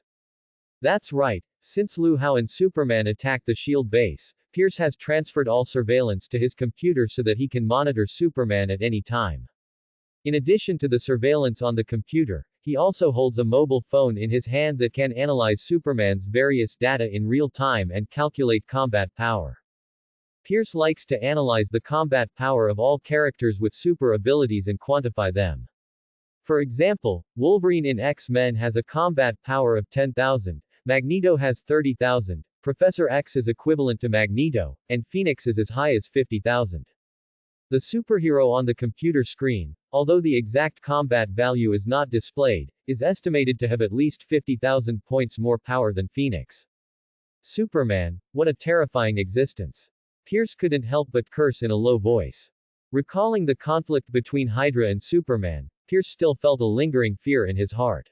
That's right, since Lu Hao and Superman attacked the SHIELD base, Pierce has transferred all surveillance to his computer so that he can monitor Superman at any time. In addition to the surveillance on the computer, he also holds a mobile phone in his hand that can analyze Superman's various data in real time and calculate combat power. Pierce likes to analyze the combat power of all characters with super abilities and quantify them. For example, Wolverine in X-Men has a combat power of 10,000, Magneto has 30,000, Professor X is equivalent to Magneto, and Phoenix is as high as 50,000. The superhero on the computer screen, although the exact combat value is not displayed, is estimated to have at least 50,000 points more power than Phoenix. Superman, what a terrifying existence. Pierce couldn't help but curse in a low voice. Recalling the conflict between Hydra and Superman, Pierce still felt a lingering fear in his heart.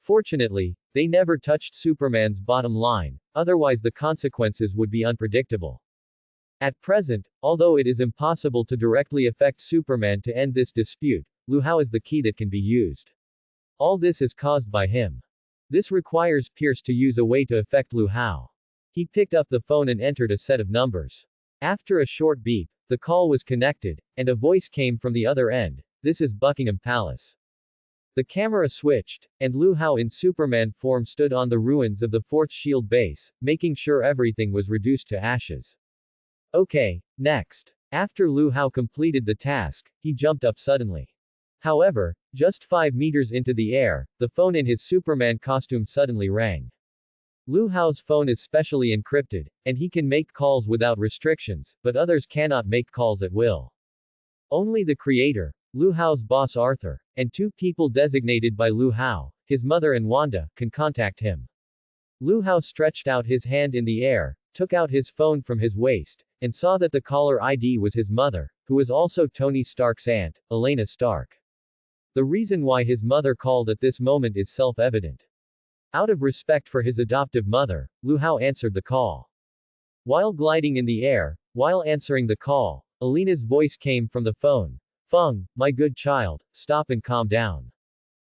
Fortunately, they never touched Superman's bottom line, otherwise the consequences would be unpredictable. At present, although it is impossible to directly affect Superman to end this dispute, Lu Hao is the key that can be used. All this is caused by him. This requires Pierce to use a way to affect Lu Hao. He picked up the phone and entered a set of numbers. After a short beep, the call was connected, and a voice came from the other end, this is Buckingham Palace. The camera switched, and Lu Hao in Superman form stood on the ruins of the 4th SHIELD base, making sure everything was reduced to ashes. Okay, next. After Lu Hao completed the task, he jumped up suddenly. However, just 5 meters into the air, the phone in his Superman costume suddenly rang. Lu Hao's phone is specially encrypted, and he can make calls without restrictions, but others cannot make calls at will. Only the creator, Lu Hao's boss Arthur, and 2 people designated by Lu Hao, his mother and Wanda, can contact him. Lu Hao stretched out his hand in the air, took out his phone from his waist, and saw that the caller ID was his mother, who was also Tony Stark's aunt, Elena Stark. The reason why his mother called at this moment is self-evident. Out of respect for his adoptive mother, Lu Hao answered the call. While gliding in the air, while answering the call, Elena's voice came from the phone. Feng, my good child, stop and calm down.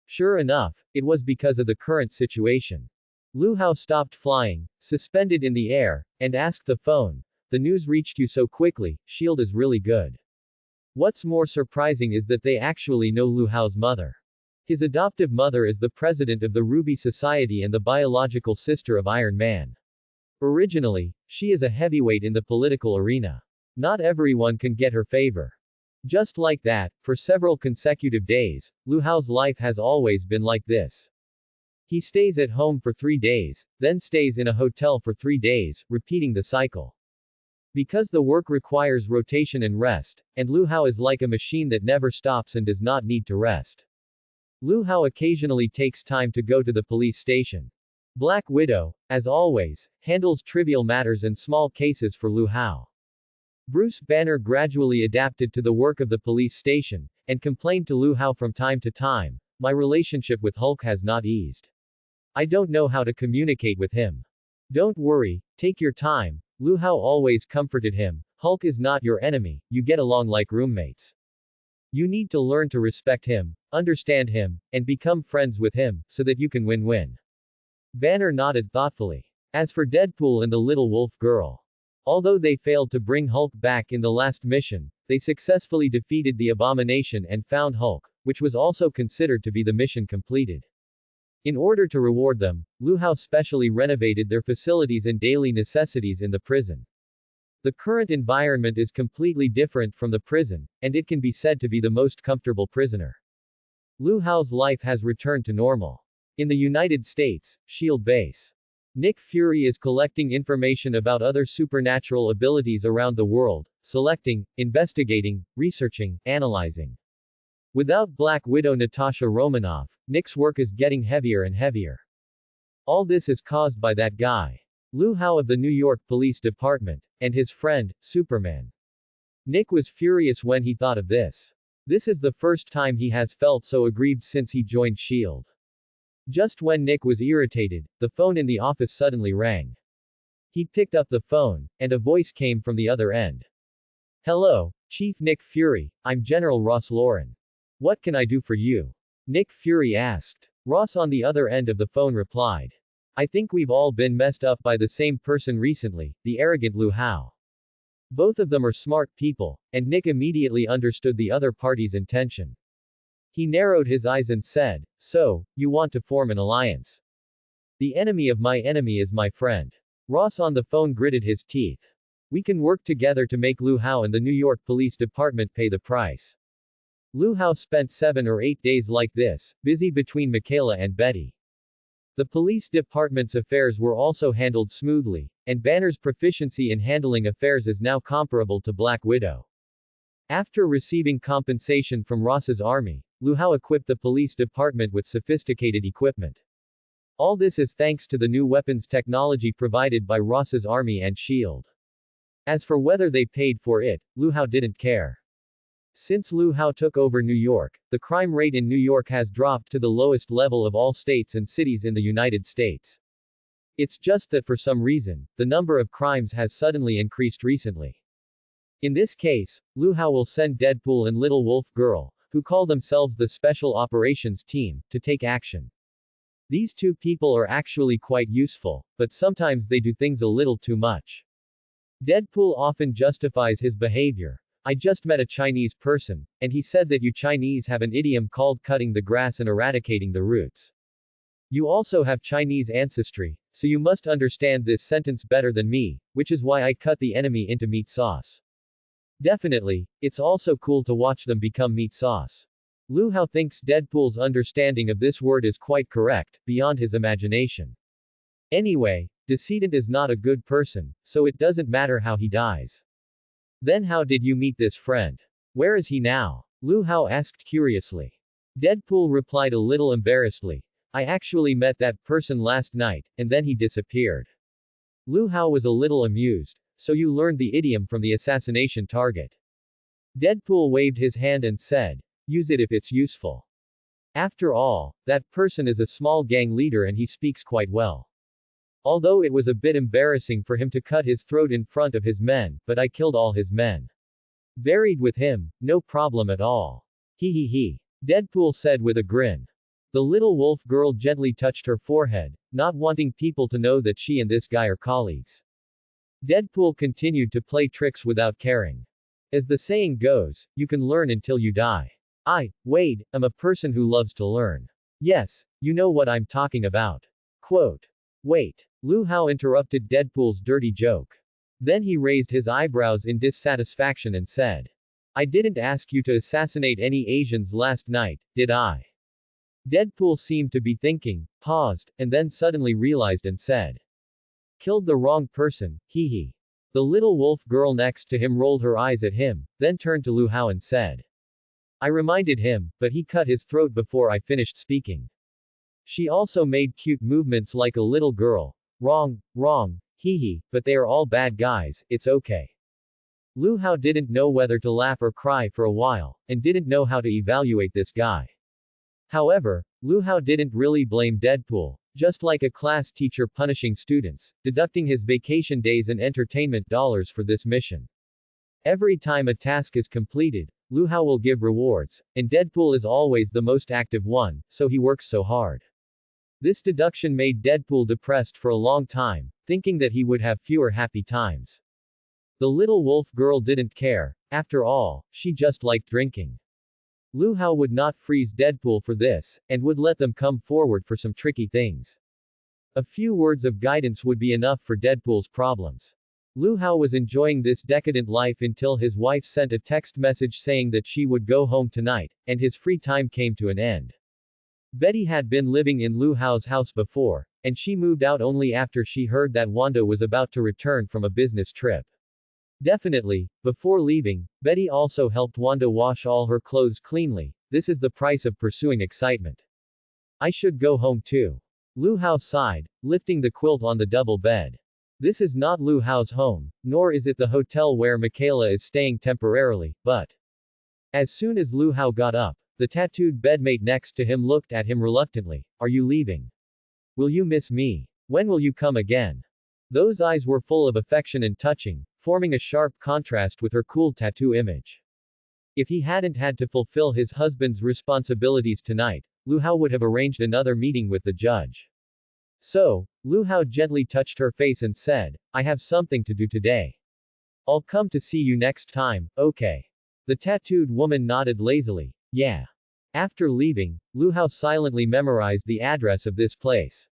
Sure enough, it was because of the current situation. Lu Hao stopped flying, suspended in the air, and asked the phone, the news reached you so quickly, SHIELD is really good. What's more surprising is that they actually know Lu Hao's mother. His adoptive mother is the president of the Ruby Society and the biological sister of Iron Man. Originally, she is a heavyweight in the political arena. Not everyone can get her favor. Just like that, for several consecutive days, Lu Hao's life has always been like this. He stays at home for 3 days, then stays in a hotel for 3 days, repeating the cycle. Because the work requires rotation and rest, and Lu Hao is like a machine that never stops and does not need to rest. Lu Hao occasionally takes time to go to the police station. Black Widow, as always, handles trivial matters and small cases for Lu Hao. Bruce Banner gradually adapted to the work of the police station, and complained to Lu Hao from time to time, "My relationship with Hulk has not eased. I don't know how to communicate with him." "Don't worry, take your time," Lu Hao always comforted him. "Hulk is not your enemy, you get along like roommates. You need to learn to respect him, understand him, and become friends with him, so that you can win-win." Banner nodded thoughtfully. As for Deadpool and the little wolf girl, although they failed to bring Hulk back in the last mission, they successfully defeated the Abomination and found Hulk, which was also considered to be the mission completed. In order to reward them, Lu Hao specially renovated their facilities and daily necessities in the prison. The current environment is completely different from the prison, and it can be said to be the most comfortable prisoner. Lu Hao's life has returned to normal. In the United States, SHIELD base. Nick Fury is collecting information about other supernatural abilities around the world, selecting, investigating, researching, analyzing. Without Black Widow Natasha Romanoff, Nick's work is getting heavier and heavier. All this is caused by that guy, Lu Hao of the New York Police Department, and his friend, Superman. Nick was furious when he thought of this. This is the first time he has felt so aggrieved since he joined SHIELD. Just when Nick was irritated, the phone in the office suddenly rang. He picked up the phone, and a voice came from the other end. "Hello, Chief Nick Fury, I'm General Ross Lauren. What can I do for you?" Nick Fury asked. Ross on the other end of the phone replied. "I think we've all been messed up by the same person recently, the arrogant Lu Hao. Both of them are smart people," and Nick immediately understood the other party's intention. He narrowed his eyes and said, "So, you want to form an alliance? The enemy of my enemy is my friend." Ross on the phone gritted his teeth. "We can work together to make Lu Hao and the New York Police Department pay the price." Lu Hao spent 7 or 8 days like this, busy between Michaela and Betty. The police department's affairs were also handled smoothly, and Banner's proficiency in handling affairs is now comparable to Black Widow. After receiving compensation from Ross's army, Lu Hao equipped the police department with sophisticated equipment. All this is thanks to the new weapons technology provided by Ross's army and SHIELD. As for whether they paid for it, Lu Hao didn't care. Since Lu Hao took over New York, the crime rate in New York has dropped to the lowest level of all states and cities in the United States. It's just that for some reason, the number of crimes has suddenly increased recently. In this case, Lu Hao will send Deadpool and Little Wolf Girl, who call themselves the Special Operations Team, to take action. These two people are actually quite useful, but sometimes they do things a little too much. Deadpool often justifies his behavior. "I just met a Chinese person, and he said that you Chinese have an idiom called cutting the grass and eradicating the roots. You also have Chinese ancestry, so you must understand this sentence better than me, which is why I cut the enemy into meat sauce." Definitely, it's also cool to watch them become meat sauce. Lu Hao thinks Deadpool's understanding of this word is quite correct, beyond his imagination. Anyway, Decedent is not a good person, so it doesn't matter how he dies. "Then how did you meet this friend? Where is he now?" Lu Hao asked curiously. Deadpool replied a little embarrassedly. "I actually met that person last night, and then he disappeared." Lu Hao was a little amused. "So you learned the idiom from the assassination target?" Deadpool waved his hand and said, "Use it if it's useful. After all, that person is a small gang leader and he speaks quite well. Although it was a bit embarrassing for him to cut his throat in front of his men, but I killed all his men. Buried with him, no problem at all. He. Deadpool said with a grin. The little wolf girl gently touched her forehead, not wanting people to know that she and this guy are colleagues. Deadpool continued to play tricks without caring. As the saying goes, you can learn until you die. Wade, am a person who loves to learn. Yes, you know what I'm talking about. Quote. Wait. Lu Hao interrupted Deadpool's dirty joke. Then he raised his eyebrows in dissatisfaction and said. I didn't ask you to assassinate any Asians last night, did I? Deadpool seemed to be thinking, paused, and then suddenly realized and said. Killed the wrong person, he. The little wolf girl next to him rolled her eyes at him, then turned to Lu Hao and said. I reminded him, but he cut his throat before I finished speaking. She also made cute movements like a little girl. Wrong, wrong, hee hee, but they are all bad guys, it's okay. Lu Hao didn't know whether to laugh or cry for a while, and didn't know how to evaluate this guy. However, Lu Hao didn't really blame Deadpool, just like a class teacher punishing students, deducting his vacation days and entertainment dollars for this mission. Every time a task is completed, Lu Hao will give rewards, and Deadpool is always the most active one, so he works so hard. This deduction made Deadpool depressed for a long time, thinking that he would have fewer happy times. The little wolf girl didn't care, after all, she just liked drinking. Lu Hao would not freeze Deadpool for this, and would let them come forward for some tricky things. A few words of guidance would be enough for Deadpool's problems. Lu Hao was enjoying this decadent life until his wife sent a text message saying that she would go home tonight, and his free time came to an end. Betty had been living in Lu Hao's house before, and she moved out only after she heard that Wanda was about to return from a business trip. Definitely, before leaving, Betty also helped Wanda wash all her clothes cleanly. This is the price of pursuing excitement. I should go home too. Lu Hao sighed, lifting the quilt on the double bed. This is not Lu Hao's home, nor is it the hotel where Michaela is staying temporarily, but. As soon as Lu Hao got up, the tattooed bedmate next to him looked at him reluctantly. Are you leaving? Will you miss me? When will you come again? Those eyes were full of affection and touching, forming a sharp contrast with her cool tattoo image. If he hadn't had to fulfill his husband's responsibilities tonight, Lu Hao would have arranged another meeting with the judge. So, Lu Hao gently touched her face and said, I have something to do today. I'll come to see you next time, okay? The tattooed woman nodded lazily. Yeah. After leaving, Lu Hao silently memorized the address of this place.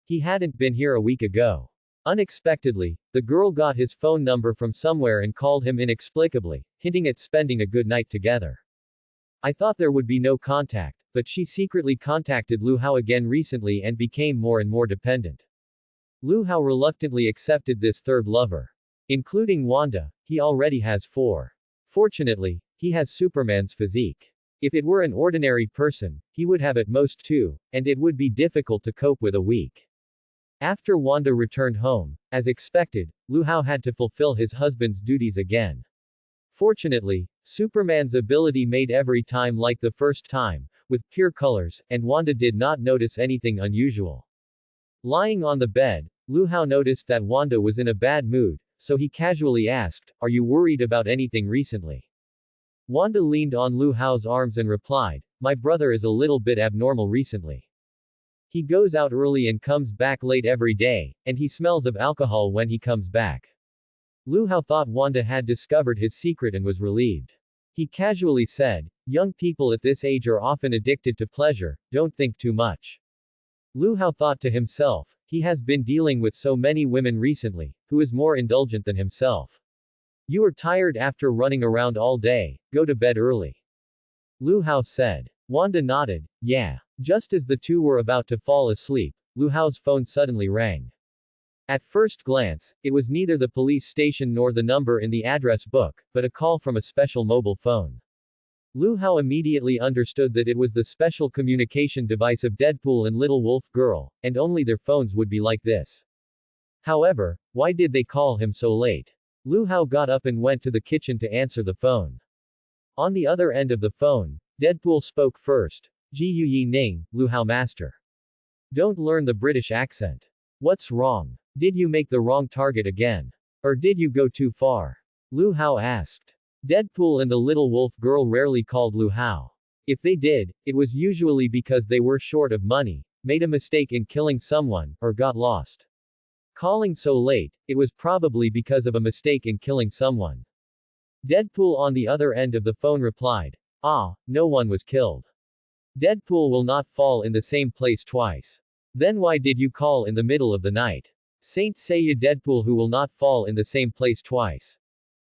He hadn't been here a week ago. Unexpectedly, the girl got his phone number from somewhere and called him inexplicably, hinting at spending a good night together. I thought there would be no contact, but she secretly contacted Lu Hao again recently and became more and more dependent. Lu Hao reluctantly accepted this third lover. Including Wanda, he already has 4. Fortunately, he has Superman's physique. If it were an ordinary person, he would have at most 2, and it would be difficult to cope with a week. After Wanda returned home, as expected, Lu Hao had to fulfill his husband's duties again. Fortunately, Superman's ability made every time like the first time, with pure colors, and Wanda did not notice anything unusual. Lying on the bed, Lu Hao noticed that Wanda was in a bad mood, so he casually asked, Are you worried about anything recently? Wanda leaned on Lu Hao's arms and replied, My brother is a little bit abnormal recently. He goes out early and comes back late every day, and he smells of alcohol when he comes back. Lu Hao thought Wanda had discovered his secret and was relieved. He casually said, Young people at this age are often addicted to pleasure, don't think too much. Lu Hao thought to himself, he has been dealing with so many women recently, who is more indulgent than himself. You are tired after running around all day, go to bed early. Lu Hao said. Wanda nodded, yeah. Just as the two were about to fall asleep, Lu Hao's phone suddenly rang. At first glance, it was neither the police station nor the number in the address book, but a call from a special mobile phone. Lu Hao immediately understood that it was the special communication device of Deadpool and Little Wolf Girl, and only their phones would be like this. However, why did they call him so late? Lu Hao got up and went to the kitchen to answer the phone. On the other end of the phone, Deadpool spoke first. Ji Yi Ning, Lu Hao master. Don't learn the British accent. What's wrong? Did you make the wrong target again? Or did you go too far? Lu Hao asked. Deadpool and the Little Wolf Girl rarely called Lu Hao. If they did, it was usually because they were short of money, made a mistake in killing someone, or got lost. Calling so late, it was probably because of a mistake in killing someone. Deadpool on the other end of the phone replied, no one was killed. Deadpool will not fall in the same place twice. Then why did you call in the middle of the night? Saint Seiya Deadpool who will not fall in the same place twice.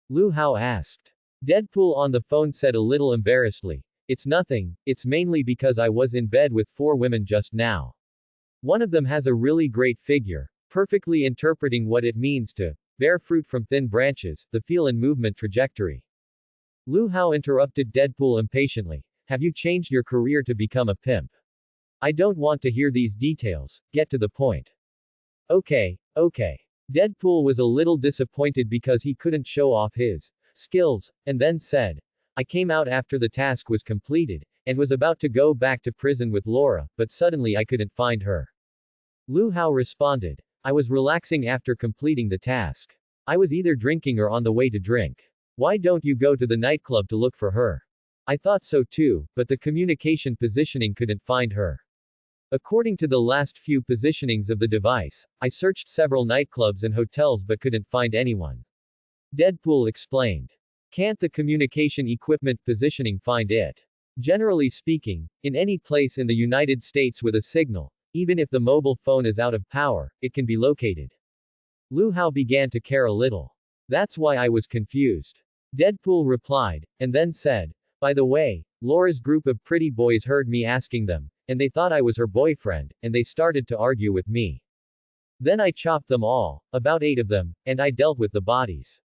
Lu Hao asked. Deadpool on the phone said a little embarrassedly, It's nothing, it's mainly because I was in bed with 4 women just now. One of them has a really great figure, perfectly interpreting what it means to bear fruit from thin branches, the feel and movement trajectory. Lu Hao interrupted Deadpool impatiently. Have you changed your career to become a pimp? I don't want to hear these details, get to the point. Okay. Deadpool was a little disappointed because he couldn't show off his skills, and then said, I came out after the task was completed, and was about to go back to prison with Laura, but suddenly I couldn't find her. Lu Hao responded, I was relaxing after completing the task. I was either drinking or on the way to drink. Why don't you go to the nightclub to look for her? I thought so too, but the communication positioning couldn't find her. According to the last few positionings of the device, I searched several nightclubs and hotels but couldn't find anyone. Deadpool explained. Can't the communication equipment positioning find it? Generally speaking, in any place in the United States with a signal, even if the mobile phone is out of power, it can be located. Lu Hao began to care a little. That's why I was confused. Deadpool replied, and then said, by the way, Laura's group of pretty boys heard me asking them, and they thought I was her boyfriend, and they started to argue with me. Then I chopped them all, about 8 of them, and I dealt with the bodies.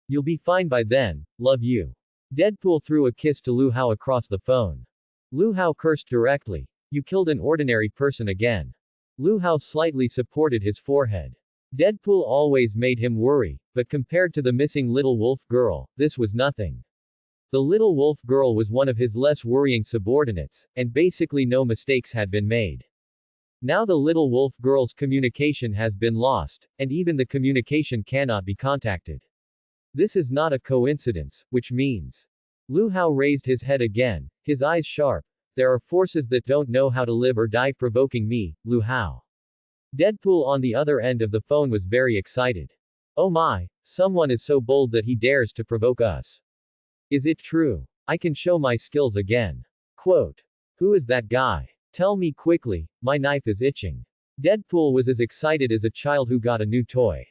You'll be fine by then, love you. Deadpool threw a kiss to Lu Hao across the phone. Lu Hao cursed directly. You killed an ordinary person again. Lu Hao slightly supported his forehead. Deadpool always made him worry, but compared to the missing little wolf girl, this was nothing. The little wolf girl was one of his less worrying subordinates, and basically no mistakes had been made. Now the little wolf girl's communication has been lost, and even the communication cannot be contacted. This is not a coincidence, which means. Lu Hao raised his head again, his eyes sharp. There are forces that don't know how to live or die provoking me, Lu Hao. Deadpool on the other end of the phone was very excited. Oh my, someone is so bold that he dares to provoke us. Is it true? I can show my skills again. Quote. Who is that guy? Tell me quickly, my knife is itching. Deadpool was as excited as a child who got a new toy.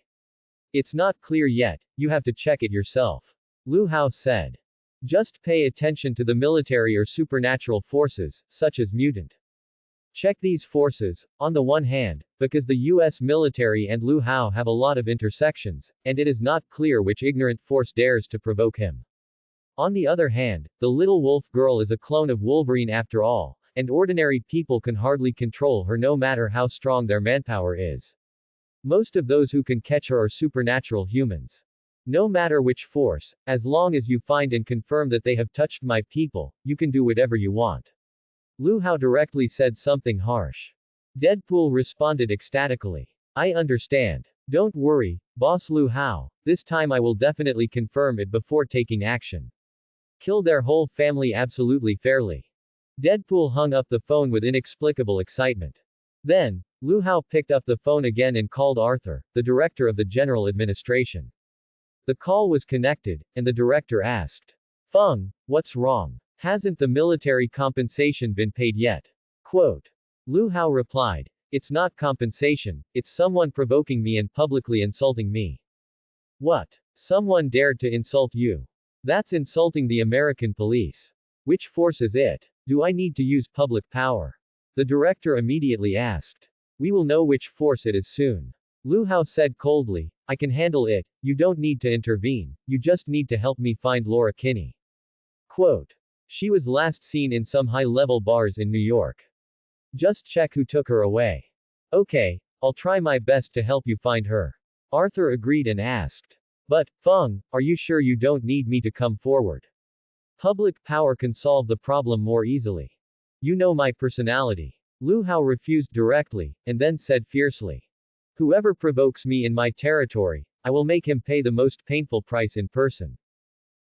It's not clear yet, you have to check it yourself. Lu Hao said. Just pay attention to the military or supernatural forces, such as mutant. Check these forces, on the one hand, because the US military and Lu Hao have a lot of intersections, and it is not clear which ignorant force dares to provoke him. On the other hand, the little wolf girl is a clone of Wolverine after all, and ordinary people can hardly control her no matter how strong their manpower is. Most of those who can catch her are supernatural humans. No matter which force, as long as you find and confirm that they have touched my people, you can do whatever you want. Lu Hao directly said something harsh. Deadpool responded ecstatically. I understand. Don't worry, boss Lu Hao, this time I will definitely confirm it before taking action. Kill their whole family absolutely fairly. Deadpool hung up the phone with inexplicable excitement. Then, Lu Hao picked up the phone again and called Arthur, the director of the General Administration. The call was connected, and the director asked, Feng, what's wrong? Hasn't the military compensation been paid yet? Quote. Lu Hao replied, it's not compensation, it's someone provoking me and publicly insulting me. What? Someone dared to insult you? That's insulting the American police. Which force is it? Do I need to use public power? The director immediately asked. We will know which force it is soon. Lu Hao said coldly, I can handle it, you don't need to intervene, you just need to help me find Laura Kinney. Quote. She was last seen in some high-level bars in New York. Just check who took her away. Okay, I'll try my best to help you find her. Arthur agreed and asked. But, Feng, are you sure you don't need me to come forward? Public power can solve the problem more easily. You know my personality. Lu Hao refused directly, and then said fiercely. Whoever provokes me in my territory, I will make him pay the most painful price in person.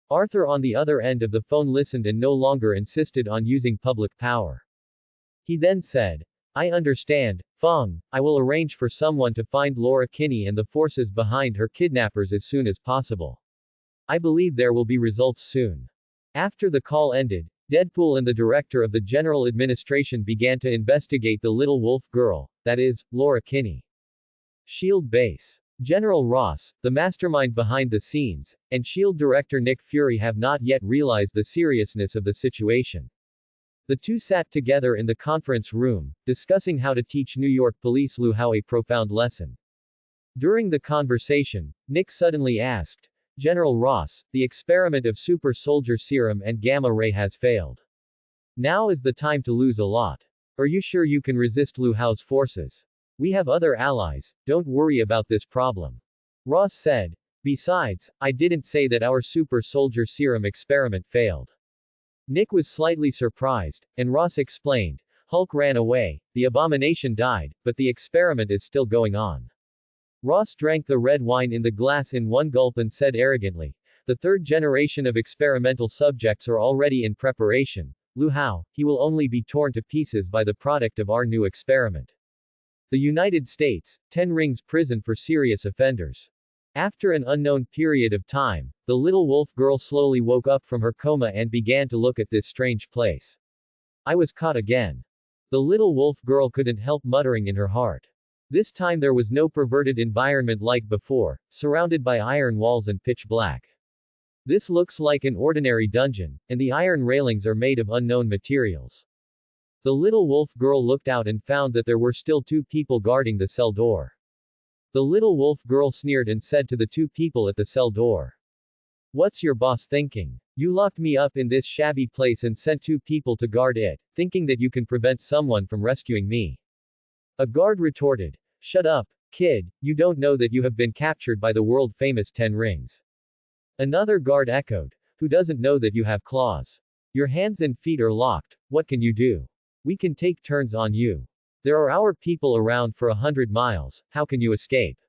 Arthur on the other end of the phone listened and no longer insisted on using public power. He then said, I understand, Feng, I will arrange for someone to find Laura Kinney and the forces behind her kidnappers as soon as possible. I believe there will be results soon. After the call ended, Deadpool and the director of the General Administration began to investigate the little wolf girl, that is, Laura Kinney. SHIELD Base. General Ross, the mastermind behind the scenes, and SHIELD director Nick Fury have not yet realized the seriousness of the situation. The two sat together in the conference room, discussing how to teach New York police Lu Hao a profound lesson. During the conversation, Nick suddenly asked, General Ross, the experiment of super soldier serum and gamma ray has failed. Now is the time to lose a lot. Are you sure you can resist Lu Hao's forces? We have other allies, don't worry about this problem. Ross said. Besides, I didn't say that our super soldier serum experiment failed. Nick was slightly surprised, and Ross explained. Hulk ran away, the abomination died, but the experiment is still going on. Ross drank the red wine in the glass in one gulp and said arrogantly, the third generation of experimental subjects are already in preparation. Lu Hao, he will only be torn to pieces by the product of our new experiment. The United States, 10 rings prison for serious offenders. After an unknown period of time, the little wolf girl slowly woke up from her coma and began to look at this strange place. I was caught again. The little wolf girl couldn't help muttering in her heart. This time there was no perverted environment like before, surrounded by iron walls and pitch black. This looks like an ordinary dungeon, and the iron railings are made of unknown materials. The little wolf girl looked out and found that there were still 2 people guarding the cell door. The little wolf girl sneered and said to the 2 people at the cell door. What's your boss thinking? You locked me up in this shabby place and sent 2 people to guard it, thinking that you can prevent someone from rescuing me. A guard retorted. Shut up, kid, you don't know that you have been captured by the world-famous 10 rings. Another guard echoed. Who doesn't know that you have claws? Your hands and feet are locked, what can you do? We can take turns on you. There are our people around for 100 miles, how can you escape?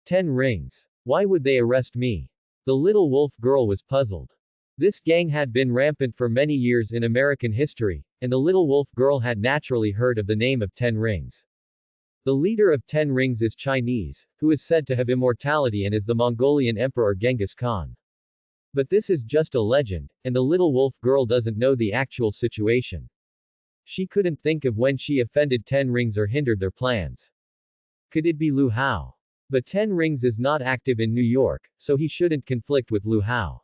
10 rings. Why would they arrest me? The little wolf girl was puzzled. This gang had been rampant for many years in American history, and the little wolf girl had naturally heard of the name of 10 rings. The leader of 10 rings is Chinese, who is said to have immortality and is the Mongolian Emperor Genghis Khan. But this is just a legend, and the little wolf girl doesn't know the actual situation. She couldn't think of when she offended 10 rings or hindered their plans. Could it be Lu Hao? But 10 rings is not active in New York, so he shouldn't conflict with Lu Hao.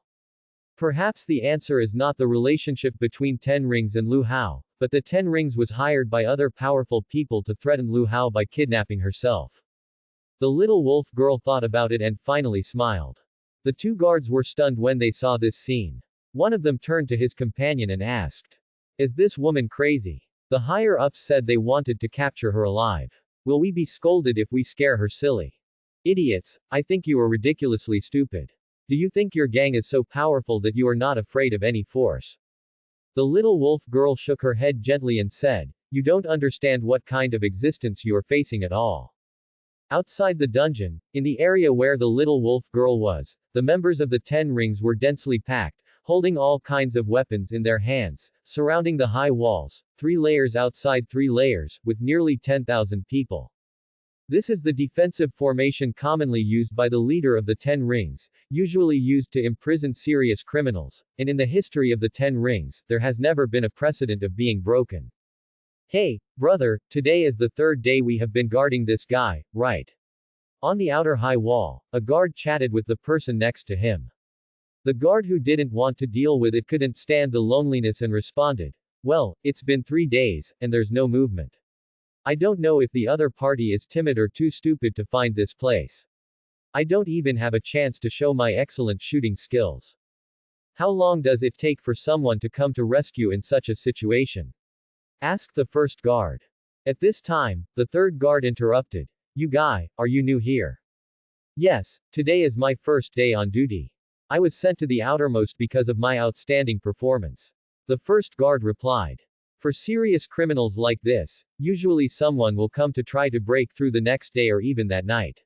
Perhaps the answer is not the relationship between 10 rings and Lu Hao, but the 10 rings was hired by other powerful people to threaten Lu Hao by kidnapping herself. The little wolf girl thought about it and finally smiled. The 2 guards were stunned when they saw this scene. One of them turned to his companion and asked, is this woman crazy? The higher-ups said they wanted to capture her alive. Will we be scolded if we scare her silly? Idiots, I think you are ridiculously stupid. Do you think your gang is so powerful that you are not afraid of any force? The little wolf girl shook her head gently and said, you don't understand what kind of existence you are facing at all. Outside the dungeon, in the area where the little wolf girl was, the members of the 10 rings were densely packed, holding all kinds of weapons in their hands, surrounding the high walls, 3 layers outside 3 layers, with nearly 10,000 people. This is the defensive formation commonly used by the leader of the 10 rings, usually used to imprison serious criminals, and in the history of the 10 rings, there has never been a precedent of being broken. Hey, brother, today is the 3rd day we have been guarding this guy, right? On the outer high wall, a guard chatted with the person next to him. The guard who didn't want to deal with it couldn't stand the loneliness and responded, well, it's been 3 days, and there's no movement. I don't know if the other party is timid or too stupid to find this place. I don't even have a chance to show my excellent shooting skills. How long does it take for someone to come to rescue in such a situation? Asked the first guard. At this time, the 3rd guard interrupted. You guy, are you new here? Yes, today is my first day on duty. I was sent to the outermost because of my outstanding performance. The first guard replied. For serious criminals like this, usually someone will come to try to break through the next day or even that night.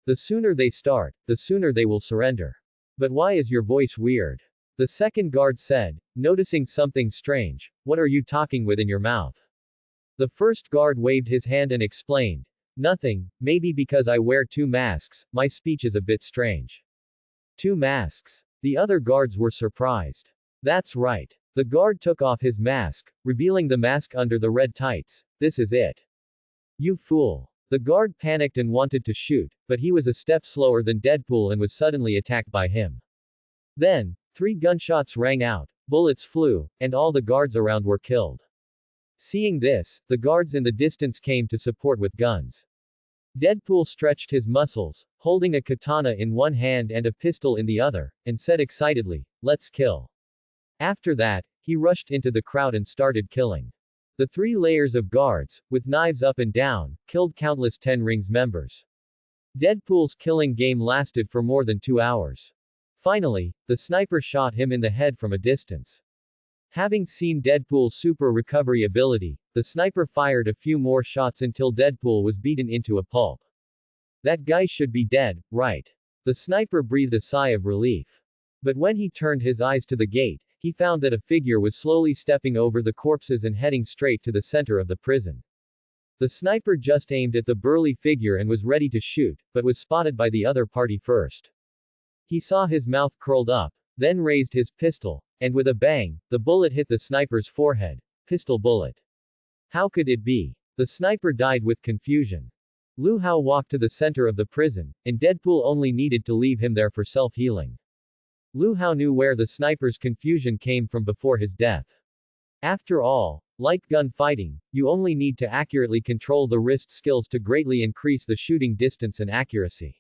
The sooner they start, the sooner they will surrender. But why is your voice weird? The second guard said, noticing something strange, what are you talking with in your mouth? The first guard waved his hand and explained, nothing, maybe because I wear 2 masks, my speech is a bit strange. 2 masks. The other guards were surprised. That's right. The guard took off his mask, revealing the mask under the red tights. This is it. You fool. The guard panicked and wanted to shoot, but he was a step slower than Deadpool and was suddenly attacked by him. Then, 3 gunshots rang out, bullets flew, and all the guards around were killed. Seeing this, the guards in the distance came to support with guns. Deadpool stretched his muscles, holding a katana in one hand and a pistol in the other, and said excitedly, "Let's kill." After that, he rushed into the crowd and started killing. The 3 layers of guards, with knives up and down, killed countless Ten Rings members. Deadpool's killing game lasted for more than 2 hours. Finally, the sniper shot him in the head from a distance. Having seen Deadpool's super recovery ability, the sniper fired a few more shots until Deadpool was beaten into a pulp. "That guy should be dead, right?" The sniper breathed a sigh of relief. But when he turned his eyes to the gate, he found that a figure was slowly stepping over the corpses and heading straight to the center of the prison. The sniper just aimed at the burly figure and was ready to shoot, but was spotted by the other party first. He saw his mouth curled up, then raised his pistol, and with a bang, the bullet hit the sniper's forehead. Pistol bullet. How could it be? The sniper died with confusion. Lu Hao walked to the center of the prison, and Deadpool only needed to leave him there for self-healing. Lu Hao knew where the sniper's confusion came from before his death. After all, like gunfighting, you only need to accurately control the wrist skills to greatly increase the shooting distance and accuracy.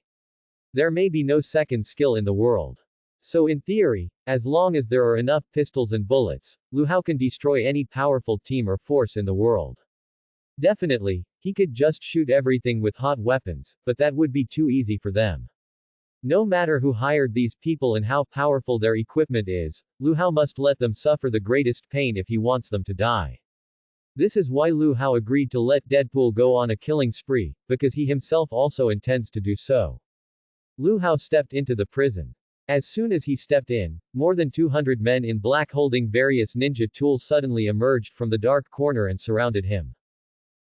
There may be no second skill in the world. So in theory, as long as there are enough pistols and bullets, Lu Hao can destroy any powerful team or force in the world. Definitely, he could just shoot everything with hot weapons, but that would be too easy for them. No matter who hired these people and how powerful their equipment is, Lu Hao must let them suffer the greatest pain if he wants them to die. This is why Lu Hao agreed to let Deadpool go on a killing spree, because he himself also intends to do so. Lu Hao stepped into the prison. As soon as he stepped in, more than 200 men in black holding various ninja tools suddenly emerged from the dark corner and surrounded him.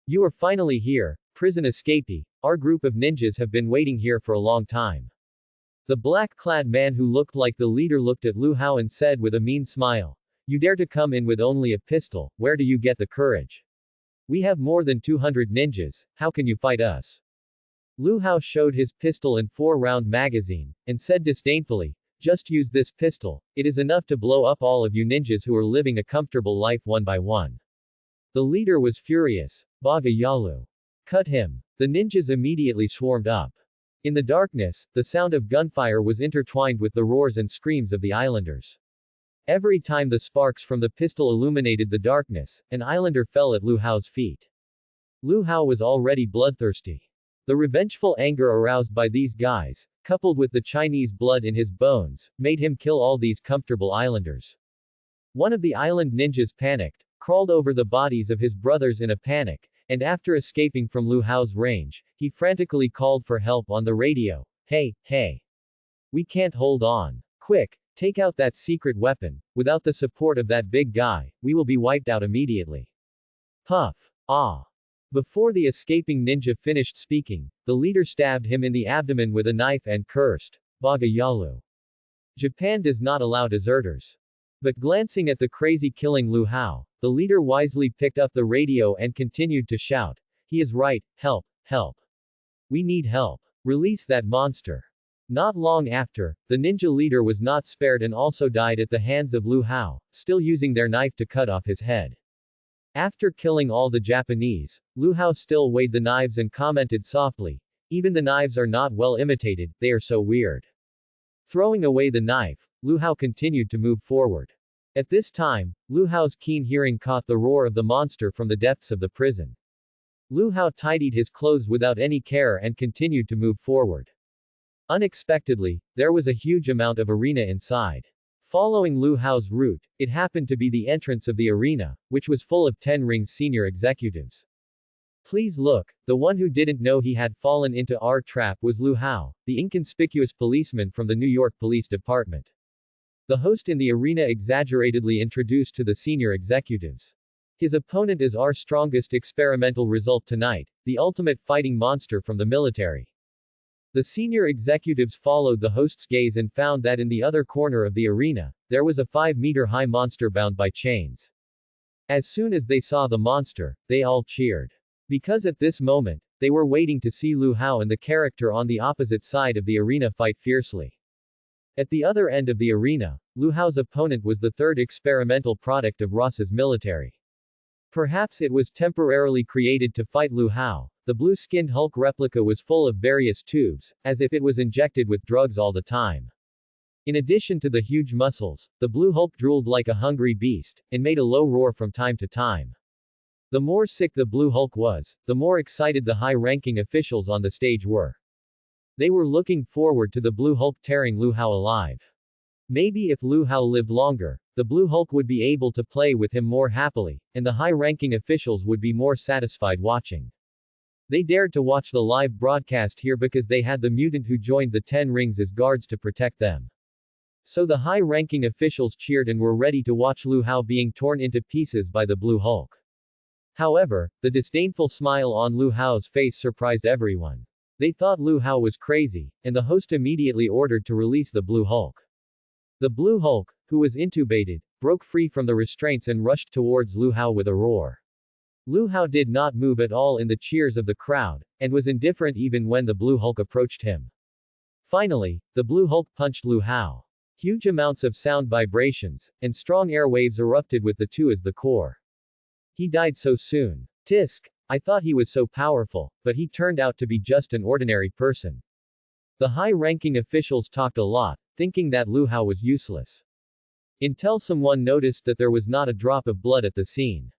"You are finally here, prison escapee. Our group of ninjas have been waiting here for a long time." The black-clad man who looked like the leader looked at Lu Hao and said with a mean smile, "You dare to come in with only a pistol, where do you get the courage? We have more than 200 ninjas, how can you fight us?" Lu Hao showed his pistol and 4-round magazine, and said disdainfully, "Just use this pistol, it is enough to blow up all of you ninjas who are living a comfortable life one by one." The leader was furious. "Baga Yalu. Cut him." The ninjas immediately swarmed up. In the darkness, the sound of gunfire was intertwined with the roars and screams of the islanders. Every time the sparks from the pistol illuminated the darkness, an islander fell at Lu Hao's feet. Lu Hao was already bloodthirsty. The revengeful anger aroused by these guys, coupled with the Chinese blood in his bones, made him kill all these comfortable islanders. One of the island ninjas panicked, crawled over the bodies of his brothers in a panic, and after escaping from Lu Hao's range, he frantically called for help on the radio. "Hey, hey. We can't hold on. Quick, take out that secret weapon. Without the support of that big guy, we will be wiped out immediately." Puff. Ah. Before the escaping ninja finished speaking, the leader stabbed him in the abdomen with a knife and cursed, "Baga Yalu. Japan does not allow deserters." But glancing at the crazy killing Lu Hao, the leader wisely picked up the radio and continued to shout, "He is right, help, help. We need help. Release that monster." Not long after, the ninja leader was not spared and also died at the hands of Lu Hao, still using their knife to cut off his head. After killing all the Japanese, Lu Hao still weighed the knives and commented softly, "Even the knives are not well imitated, they are so weird." Throwing away the knife, Lu Hao continued to move forward. At this time, Lu Hao's keen hearing caught the roar of the monster from the depths of the prison. Lu Hao tidied his clothes without any care and continued to move forward. Unexpectedly, there was a huge amount of arena inside. Following Lu Hao's route, it happened to be the entrance of the arena, which was full of Ten Rings senior executives. Please look, the one who didn't know he had fallen into our trap was Lu Hao, the inconspicuous policeman from the New York Police Department. The host in the arena exaggeratedly introduced to the senior executives. His opponent is our strongest experimental result tonight, the ultimate fighting monster from the military. The senior executives followed the host's gaze and found that in the other corner of the arena, there was a 5-meter-high monster bound by chains. As soon as they saw the monster, they all cheered. Because at this moment, they were waiting to see Lu Hao and the character on the opposite side of the arena fight fiercely. At the other end of the arena, Lu Hao's opponent was the third experimental product of Ross's military. Perhaps it was temporarily created to fight Lu Hao, the blue-skinned Hulk replica was full of various tubes, as if it was injected with drugs all the time. In addition to the huge muscles, the blue Hulk drooled like a hungry beast, and made a low roar from time to time. The more sick the blue Hulk was, the more excited the high-ranking officials on the stage were. They were looking forward to the blue Hulk tearing Lu Hao alive. Maybe if Lu Hao lived longer, the blue Hulk would be able to play with him more happily, and the high-ranking officials would be more satisfied watching. They dared to watch the live broadcast here because they had the mutant who joined the Ten Rings as guards to protect them. So the high-ranking officials cheered and were ready to watch Lu Hao being torn into pieces by the blue Hulk. However, the disdainful smile on Lu Hao's face surprised everyone. They thought Lu Hao was crazy, and the host immediately ordered to release the blue Hulk. The blue Hulk, who was intubated, broke free from the restraints and rushed towards Lu Hao with a roar. Lu Hao did not move at all in the cheers of the crowd, and was indifferent even when the blue Hulk approached him. Finally, the blue Hulk punched Lu Hao. Huge amounts of sound vibrations, and strong air waves erupted with the two as the core. He died so soon. Tisk. I thought he was so powerful, but he turned out to be just an ordinary person. The high-ranking officials talked a lot, thinking that Lu Hao was useless. Until someone noticed that there was not a drop of blood at the scene.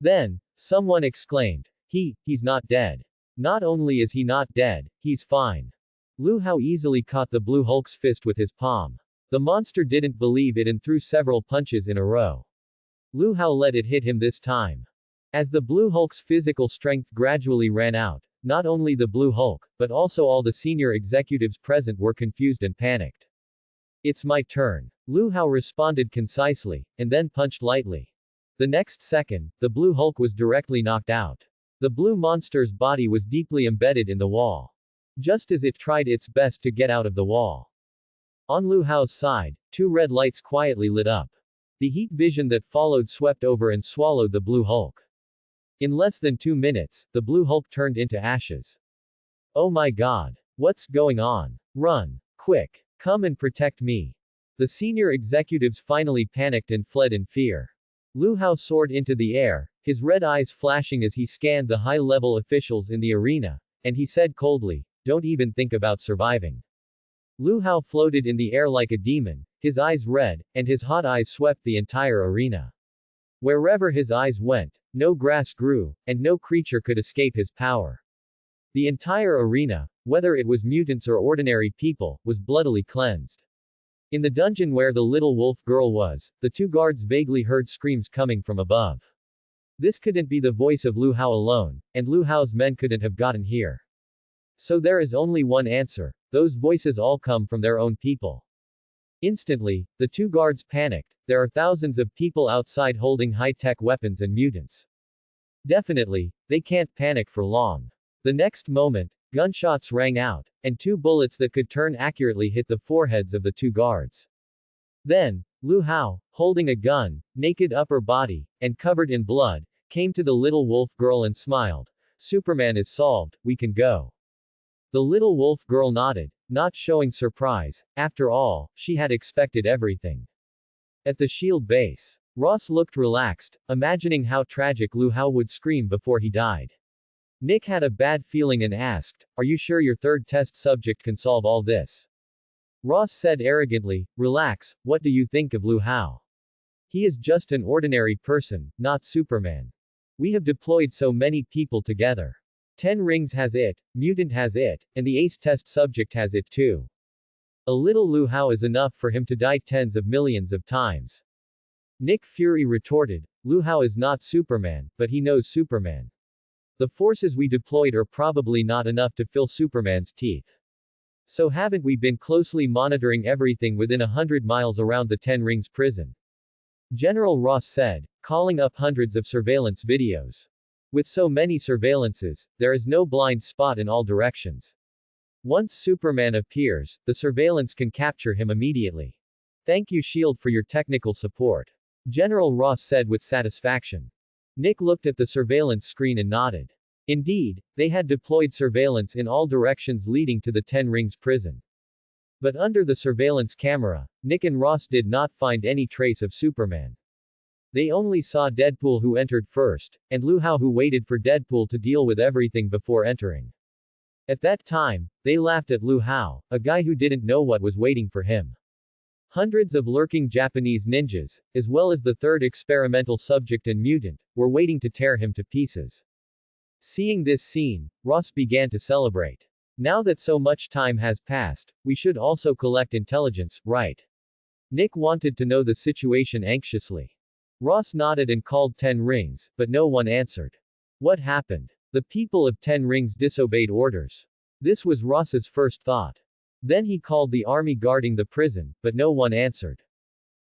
Then, someone exclaimed, he's not dead. Not only is he not dead, he's fine. Lu Hao easily caught the blue Hulk's fist with his palm. The monster didn't believe it and threw several punches in a row. Lu Hao let it hit him this time. As the blue Hulk's physical strength gradually ran out, not only the blue Hulk, but also all the senior executives present were confused and panicked. It's my turn. Lu Hao responded concisely, and then punched lightly. The next second, the blue Hulk was directly knocked out. The blue monster's body was deeply embedded in the wall. Just as it tried its best to get out of the wall. On Lu Hao's side, two red lights quietly lit up. The heat vision that followed swept over and swallowed the blue Hulk. In less than 2 minutes, the blue Hulk turned into ashes. Oh my god. What's going on? Run. Quick. Come and protect me. The senior executives finally panicked and fled in fear. Lu Hao soared into the air, his red eyes flashing as he scanned the high-level officials in the arena, and he said coldly, "Don't even think about surviving." Lu Hao floated in the air like a demon, his eyes red, and his hot eyes swept the entire arena. Wherever his eyes went, no grass grew, and no creature could escape his power. The entire arena, whether it was mutants or ordinary people, was bloodily cleansed. In the dungeon where the little wolf girl was, the two guards vaguely heard screams coming from above. This couldn't be the voice of Lu Hao alone, and Lu Hao's men couldn't have gotten here. So there is only one answer. Those voices all come from their own people. Instantly, the two guards panicked. There are thousands of people outside holding high-tech weapons and mutants. Definitely, they can't panic for long. The next moment, gunshots rang out, and two bullets that could turn accurately hit the foreheads of the two guards. Then, Lu Hao, holding a gun, naked upper body, and covered in blood, came to the little wolf girl and smiled. Superman is solved, we can go. The little wolf girl nodded, not showing surprise. After all, she had expected everything. At the shield base, Ross looked relaxed, imagining how tragic Lu Hao would scream before he died. Nick had a bad feeling and asked, "Are you sure your third test subject can solve all this?" Ross said arrogantly, "Relax, what do you think of Lu Hao? He is just an ordinary person, not Superman. We have deployed so many people together. 10 Rings has it, Mutant has it, and the Ace test subject has it too. A little Lu Hao is enough for him to die tens of millions of times." Nick Fury retorted, "Lu Hao is not Superman, but he knows Superman. The forces we deployed are probably not enough to fill Superman's teeth. So haven't we been closely monitoring everything within 100 miles around the Ten Rings prison?" General Ross said, calling up hundreds of surveillance videos. With so many surveillances, there is no blind spot in all directions. Once Superman appears, the surveillance can capture him immediately. Thank you SHIELD for your technical support. General Ross said with satisfaction. Nick looked at the surveillance screen and nodded. Indeed, they had deployed surveillance in all directions leading to the Ten Rings prison. But under the surveillance camera, Nick and Ross did not find any trace of Superman. They only saw Deadpool who entered first, and Lu Hao who waited for Deadpool to deal with everything before entering. At that time, they laughed at Lu Hao, a guy who didn't know what was waiting for him. Hundreds of lurking Japanese ninjas, as well as the third experimental subject and mutant, were waiting to tear him to pieces. Seeing this scene, Ross began to celebrate. Now that so much time has passed, we should also collect intelligence, right? Nick wanted to know the situation anxiously. Ross nodded and called 10 Rings, but no one answered. What happened? The people of 10 Rings disobeyed orders. This was Ross's first thought. Then he called the army guarding the prison, but no one answered.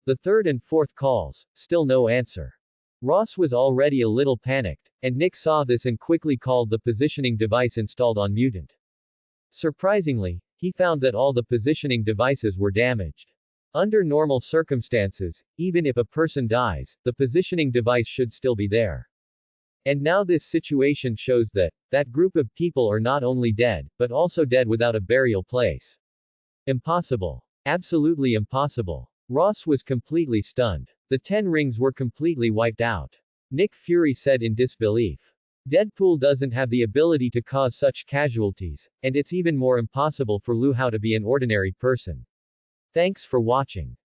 The third and fourth calls, still no answer. Ross was already a little panicked, and Nick saw this and quickly called the positioning device installed on Mutant. Surprisingly, he found that all the positioning devices were damaged. Under normal circumstances, even if a person dies, the positioning device should still be there. And now this situation shows that group of people are not only dead, but also dead without a burial place. Impossible. Absolutely impossible. Ross was completely stunned. The 10 Rings were completely wiped out. Nick Fury said in disbelief. Deadpool doesn't have the ability to cause such casualties, and it's even more impossible for Lu Hao to be an ordinary person. Thanks for watching.